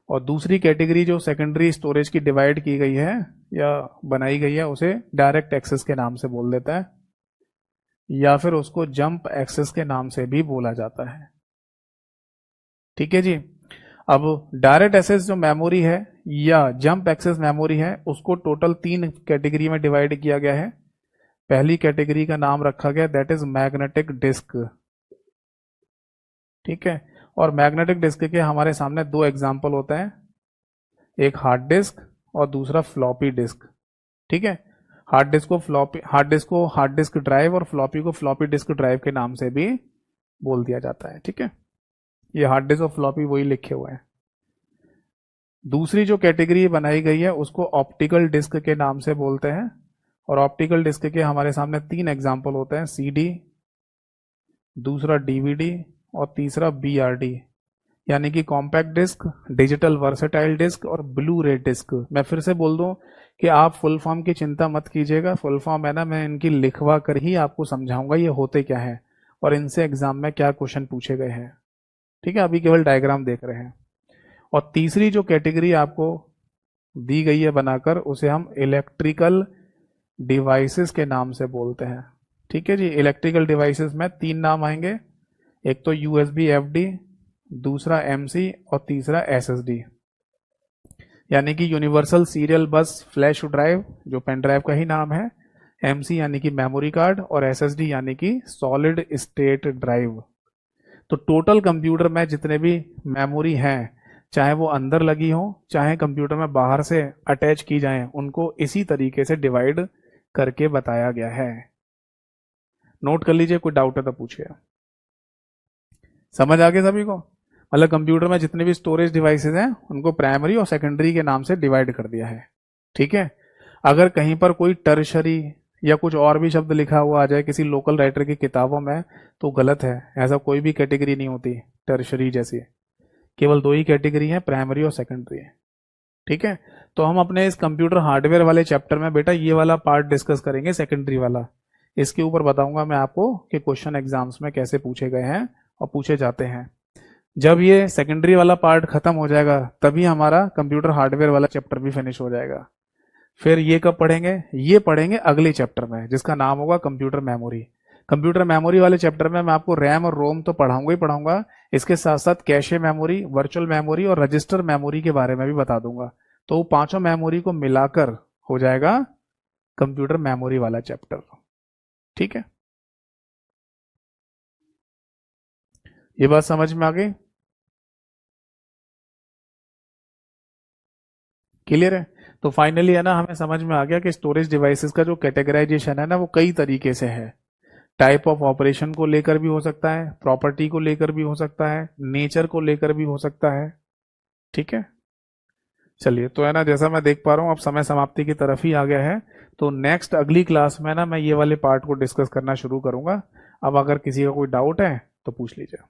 और दूसरी कैटेगरी जो सेकेंडरी स्टोरेज की डिवाइड की गई है या बनाई गई है, उसे डायरेक्ट एक्सेस के नाम से बोल देता है, या फिर उसको जंप एक्सेस के नाम से भी बोला जाता है, ठीक है जी। अब डायरेक्ट एक्सेस जो मेमोरी है या जंप एक्सेस मेमोरी है, उसको टोटल तीन कैटेगरी में डिवाइड किया गया है। पहली कैटेगरी का नाम रखा गया दैट इज मैग्नेटिक डिस्क, ठीक है। और मैग्नेटिक डिस्क के हमारे सामने दो एग्जाम्पल होते हैं, एक हार्ड डिस्क और दूसरा फ्लॉपी डिस्क, ठीक है। हार्ड डिस्क ड्राइव और फ्लॉपी को फ्लॉपी डिस्क ड्राइव के नाम से भी बोल दिया जाता है, ठीक है। ये हार्ड डिस्क और फ्लॉपी वही लिखे हुए हैं। दूसरी जो कैटेगरी बनाई गई है उसको ऑप्टिकल डिस्क के नाम से बोलते हैं। और ऑप्टिकल डिस्क के हमारे सामने तीन एग्जाम्पल होते हैं, सीडी, दूसरा डीवीडी और तीसरा बीआरडी, यानी कि compact disc, digital versatile disc और ब्लू रे डिस्क। मैं फिर से बोल दूं कि आप फुल फॉर्म की चिंता मत कीजिएगा, फुल फॉर्म है ना, मैं इनकी लिखवा कर ही आपको समझाऊंगा ये होते क्या है और इनसे एग्जाम में क्या क्वेश्चन पूछे गए हैं, ठीक है। अभी केवल डायग्राम देख रहे हैं। और तीसरी जो कैटेगरी आपको दी गई है बनाकर, उसे हम इलेक्ट्रिकल डिवाइसेस के नाम से बोलते हैं, ठीक है जी। इलेक्ट्रिकल डिवाइसेस में तीन नाम आएंगे, एक तो यूएसबी एफडी, दूसरा एमसी और तीसरा एसएसडी, यानी कि यूनिवर्सल सीरियल बस फ्लैश ड्राइव जो पेन ड्राइव का ही नाम है, एमसी यानी कि मेमोरी कार्ड, और एसएसडी यानी कि सॉलिड स्टेट ड्राइव। तो टोटल कंप्यूटर में जितने भी मेमोरी हैं, चाहे वो अंदर लगी हो चाहे कंप्यूटर में बाहर से अटैच की जाए, उनको इसी तरीके से डिवाइड करके बताया गया है। नोट कर लीजिए, कोई डाउट है तो पूछिए। समझ आ गया सभी को? मतलब कंप्यूटर में जितने भी स्टोरेज डिवाइसेस हैं उनको प्राइमरी और सेकेंडरी के नाम से डिवाइड कर दिया है, ठीक है। अगर कहीं पर कोई टर्शरी या कुछ और भी शब्द लिखा हुआ आ जाए किसी लोकल राइटर की किताबों में, तो गलत है। ऐसा कोई भी कैटेगरी नहीं होती टर्शरी जैसी, केवल दो ही कैटेगरी है, प्राइमरी और सेकेंडरी, ठीक है। तो हम अपने इस कंप्यूटर हार्डवेयर वाले चैप्टर में बेटा ये वाला पार्ट डिस्कस करेंगे, सेकेंडरी वाला। इसके ऊपर बताऊंगा मैं आपको कि क्वेश्चन एग्जाम्स में कैसे पूछे गए हैं और पूछे जाते हैं। जब ये सेकेंडरी वाला पार्ट खत्म हो जाएगा, तभी हमारा कंप्यूटर हार्डवेयर वाला चैप्टर भी फिनिश हो जाएगा। फिर ये कब पढ़ेंगे? ये पढ़ेंगे अगले चैप्टर में, जिसका नाम होगा कंप्यूटर मेमोरी। कंप्यूटर मेमोरी वाले चैप्टर में मैं आपको रैम और रोम तो पढ़ाऊंगा ही पढ़ाऊंगा, इसके साथ साथ कैशे मेमोरी, वर्चुअल मेमोरी और रजिस्टर मेमोरी के बारे में भी बता दूंगा। तो पांचों मेमोरी को मिलाकर हो जाएगा कंप्यूटर मेमोरी वाला चैप्टर, ठीक है। ये बात समझ में आ गई? क्लियर है। तो फाइनली है ना हमें समझ में आ गया कि स्टोरेज डिवाइसेस का जो कैटेगराइजेशन है ना वो कई तरीके से है। टाइप ऑफ ऑपरेशन को लेकर भी हो सकता है, प्रॉपर्टी को लेकर भी हो सकता है, नेचर को लेकर भी हो सकता है। ठीक है। चलिए, तो है ना जैसा मैं देख पा रहा हूँ अब समय समाप्ति की तरफ ही आ गया है। तो नेक्स्ट अगली क्लास में ना मैं ये वाले पार्ट को डिस्कस करना शुरू करूंगा। अब अगर किसी का कोई डाउट है तो पूछ लीजिए।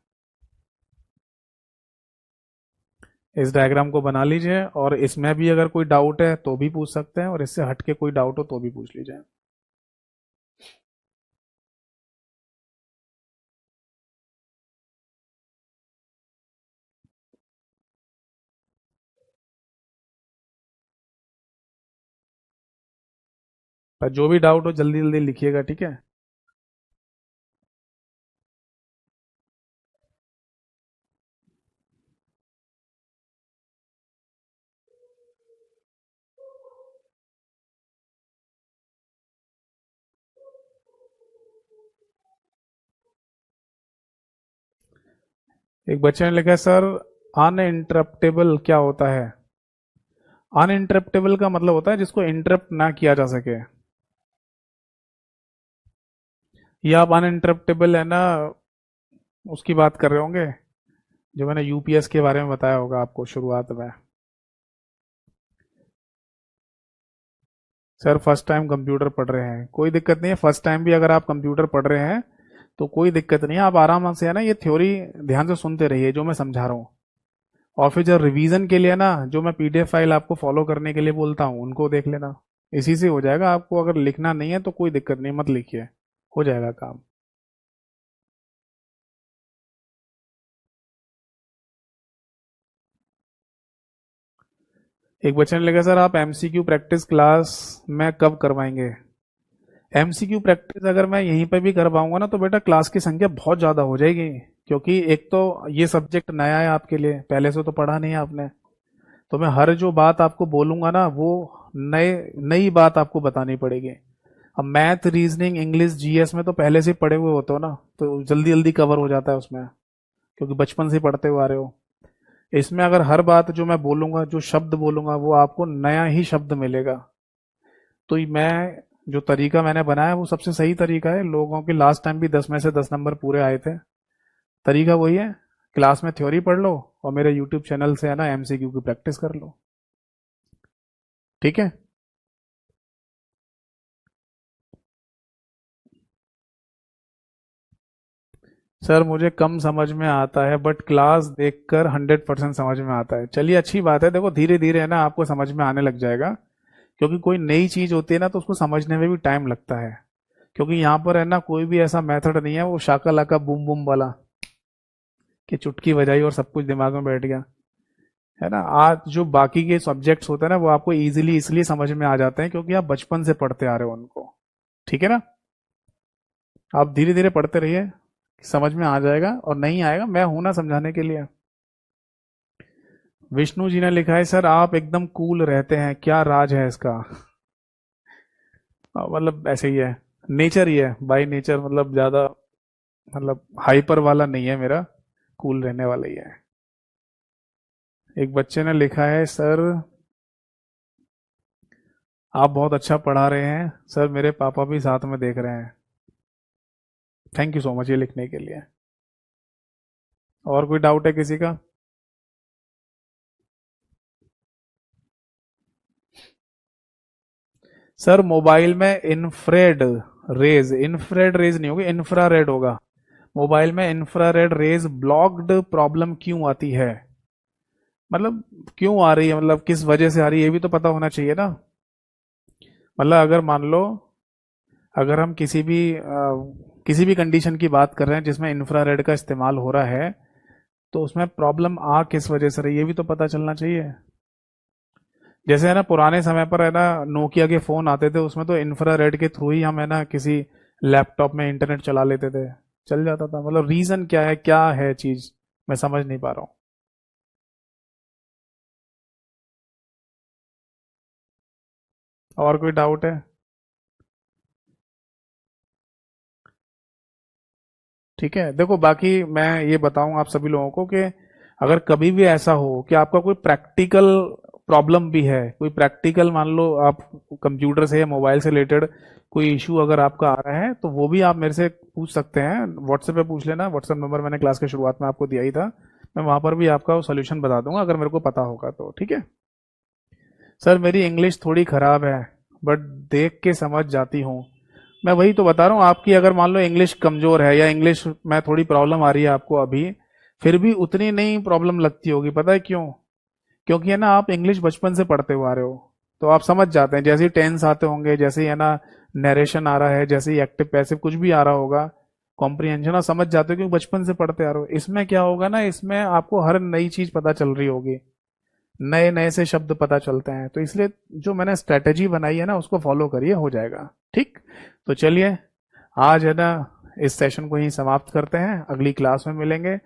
इस डायग्राम को बना लीजिए, और इसमें भी अगर कोई डाउट है तो भी पूछ सकते हैं, और इससे हटके कोई डाउट हो तो भी पूछ लीजिए। पर जो भी डाउट हो जल्दी जल्दी लिखिएगा, ठीक है। एक बच्चे ने लिखा है, सर अनइंटरप्टेबल क्या होता है? अनइंटरप्टेबल का मतलब होता है जिसको इंटरप्ट ना किया जा सके। या आप अनइंटरप्टेबल है ना उसकी बात कर रहे होंगे जो मैंने यूपीएस के बारे में बताया होगा आपको शुरुआत में। सर फर्स्ट टाइम कंप्यूटर पढ़ रहे हैं, कोई दिक्कत नहीं है। फर्स्ट टाइम भी अगर आप कंप्यूटर पढ़ रहे हैं तो कोई दिक्कत नहीं है, आप आराम से है ना ये थ्योरी ध्यान से सुनते रहिए जो मैं समझा रहा हूँ। और फिर जब रिवीजन के लिए ना जो मैं पीडीएफ फाइल आपको फॉलो करने के लिए बोलता हूँ उनको देख लेना। इसी से हो जाएगा। आपको अगर लिखना नहीं है तो कोई दिक्कत नहीं, मत लिखिए, हो जाएगा काम। एक बच्चे ने लिखा, सर आप एमसीक्यू प्रैक्टिस क्लास में कब करवाएंगे? एमसीक्यू प्रैक्टिस अगर मैं यहीं पे भी कर पाऊंगा ना तो बेटा क्लास की संख्या बहुत ज्यादा हो जाएगी। क्योंकि एक तो ये सब्जेक्ट नया है आपके लिए, पहले से तो पढ़ा नहीं है आपने। तो मैं हर जो बात आपको बोलूंगा ना वो नए नई बात आपको बतानी पड़ेगी। अब मैथ रीजनिंग इंग्लिश जीएस में तो पहले से ही पढ़े हुए होते हो ना, तो जल्दी जल्दी कवर हो जाता है उसमें, क्योंकि बचपन से ही पढ़ते हुए आ रहे हो। इसमें अगर हर बात जो मैं बोलूंगा, जो शब्द बोलूंगा, वो आपको नया ही शब्द मिलेगा। तो मैं जो तरीका मैंने बनाया वो सबसे सही तरीका है। लोगों के लास्ट टाइम भी 10 में से 10 नंबर पूरे आए थे। तरीका वही है, क्लास में थ्योरी पढ़ लो और मेरे यूट्यूब चैनल से है ना एमसीक्यू की प्रैक्टिस कर लो। ठीक है। सर मुझे कम समझ में आता है बट क्लास देखकर 100% समझ में आता है। चलिए अच्छी बात है, देखो धीरे धीरे है ना आपको समझ में आने लग जाएगा। क्योंकि कोई नई चीज होती है ना तो उसको समझने में भी टाइम लगता है। क्योंकि यहाँ पर है ना कोई भी ऐसा मेथड नहीं है वो शाका लाका बूम बूम वाला, कि चुटकी बजाई और सब कुछ दिमाग में बैठ गया। है ना, आज जो बाकी के सब्जेक्ट्स होते हैं ना वो आपको इजीली इसलिए समझ में आ जाते हैं क्योंकि आप बचपन से पढ़ते आ रहे हो उनको। ठीक है ना। आप धीरे धीरे पढ़ते रहिए, समझ में आ जाएगा, और नहीं आएगा मैं हूं ना समझाने के लिए। विष्णु जी ने लिखा है, सर आप एकदम कूल रहते हैं, क्या राज है इसका? मतलब ऐसे ही है, नेचर ही है बाई नेचर, मतलब ज्यादा मतलब हाइपर वाला नहीं है मेरा, कूल रहने वाला ही है। एक बच्चे ने लिखा है, सर आप बहुत अच्छा पढ़ा रहे हैं, सर मेरे पापा भी साथ में देख रहे हैं। थैंक यू सो मच ये लिखने के लिए। और कोई डाउट है किसी का? सर मोबाइल में इंफ्रारेड रेज नहीं होगी, इंफ्रारेड होगा। मोबाइल में इंफ्रारेड रेज ब्लॉक्ड प्रॉब्लम क्यों आती है? मतलब क्यों आ रही है, मतलब किस वजह से आ रही है ये भी तो पता होना चाहिए ना। मतलब अगर मान लो, अगर हम किसी भी कंडीशन की बात कर रहे हैं जिसमें इंफ्रारेड का इस्तेमाल हो रहा है, तो उसमें प्रॉब्लम आ किस वजह से रही है ये भी तो पता चलना चाहिए। जैसे है ना पुराने समय पर है ना नोकिया के फोन आते थे, उसमें तो इंफ्रारेड के थ्रू ही हम है ना किसी लैपटॉप में इंटरनेट चला लेते थे, चल जाता था। मतलब रीजन क्या है चीज, मैं समझ नहीं पा रहा हूँ। और कोई डाउट है? ठीक है, देखो बाकी मैं ये बताऊं आप सभी लोगों को कि अगर कभी भी ऐसा हो कि आपका कोई प्रैक्टिकल प्रॉब्लम भी है, कोई प्रैक्टिकल, मान लो आप कंप्यूटर से या मोबाइल से रिलेटेड कोई इशू अगर आपका आ रहा है तो वो भी आप मेरे से पूछ सकते हैं। व्हाट्सएप पे पूछ लेना, व्हाट्सएप नंबर मैंने क्लास के शुरुआत में आपको दिया ही था, मैं वहां पर भी आपका सोल्यूशन बता दूंगा अगर मेरे को पता होगा तो, ठीक है। सर मेरी इंग्लिश थोड़ी खराब है बट देख के समझ जाती हूँ। मैं वही तो बता रहा हूँ, आपकी अगर मान लो इंग्लिश कमजोर है या इंग्लिश में थोड़ी प्रॉब्लम आ रही है आपको अभी, फिर भी उतनी नहीं प्रॉब्लम लगती होगी, पता है क्यों? क्योंकि है ना आप इंग्लिश बचपन से पढ़ते हुए आ रहे हो, तो आप समझ जाते हैं, जैसे ही टेंस आते होंगे, जैसे ही है ना नरेशन आ रहा है, जैसे ही एक्टिव पैसिव कुछ भी आ रहा होगा, कॉम्प्रिहेंशन आप समझ जाते हो क्योंकि बचपन से पढ़ते आ रहे हो। इसमें क्या होगा ना, इसमें आपको हर नई चीज पता चल रही होगी, नए नए से शब्द पता चलते हैं, तो इसलिए जो मैंने स्ट्रेटेजी बनाई है ना उसको फॉलो करिए, हो जाएगा ठीक। तो चलिए आज है ना इस सेशन को ही समाप्त करते हैं, अगली क्लास में मिलेंगे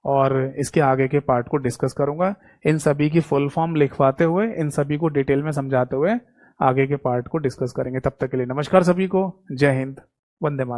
और इसके आगे के पार्ट को डिस्कस करूंगा, इन सभी की फुल फॉर्म लिखवाते हुए, इन सभी को डिटेल में समझाते हुए आगे के पार्ट को डिस्कस करेंगे। तब तक के लिए नमस्कार सभी को, जय हिंद, वंदे मातरम।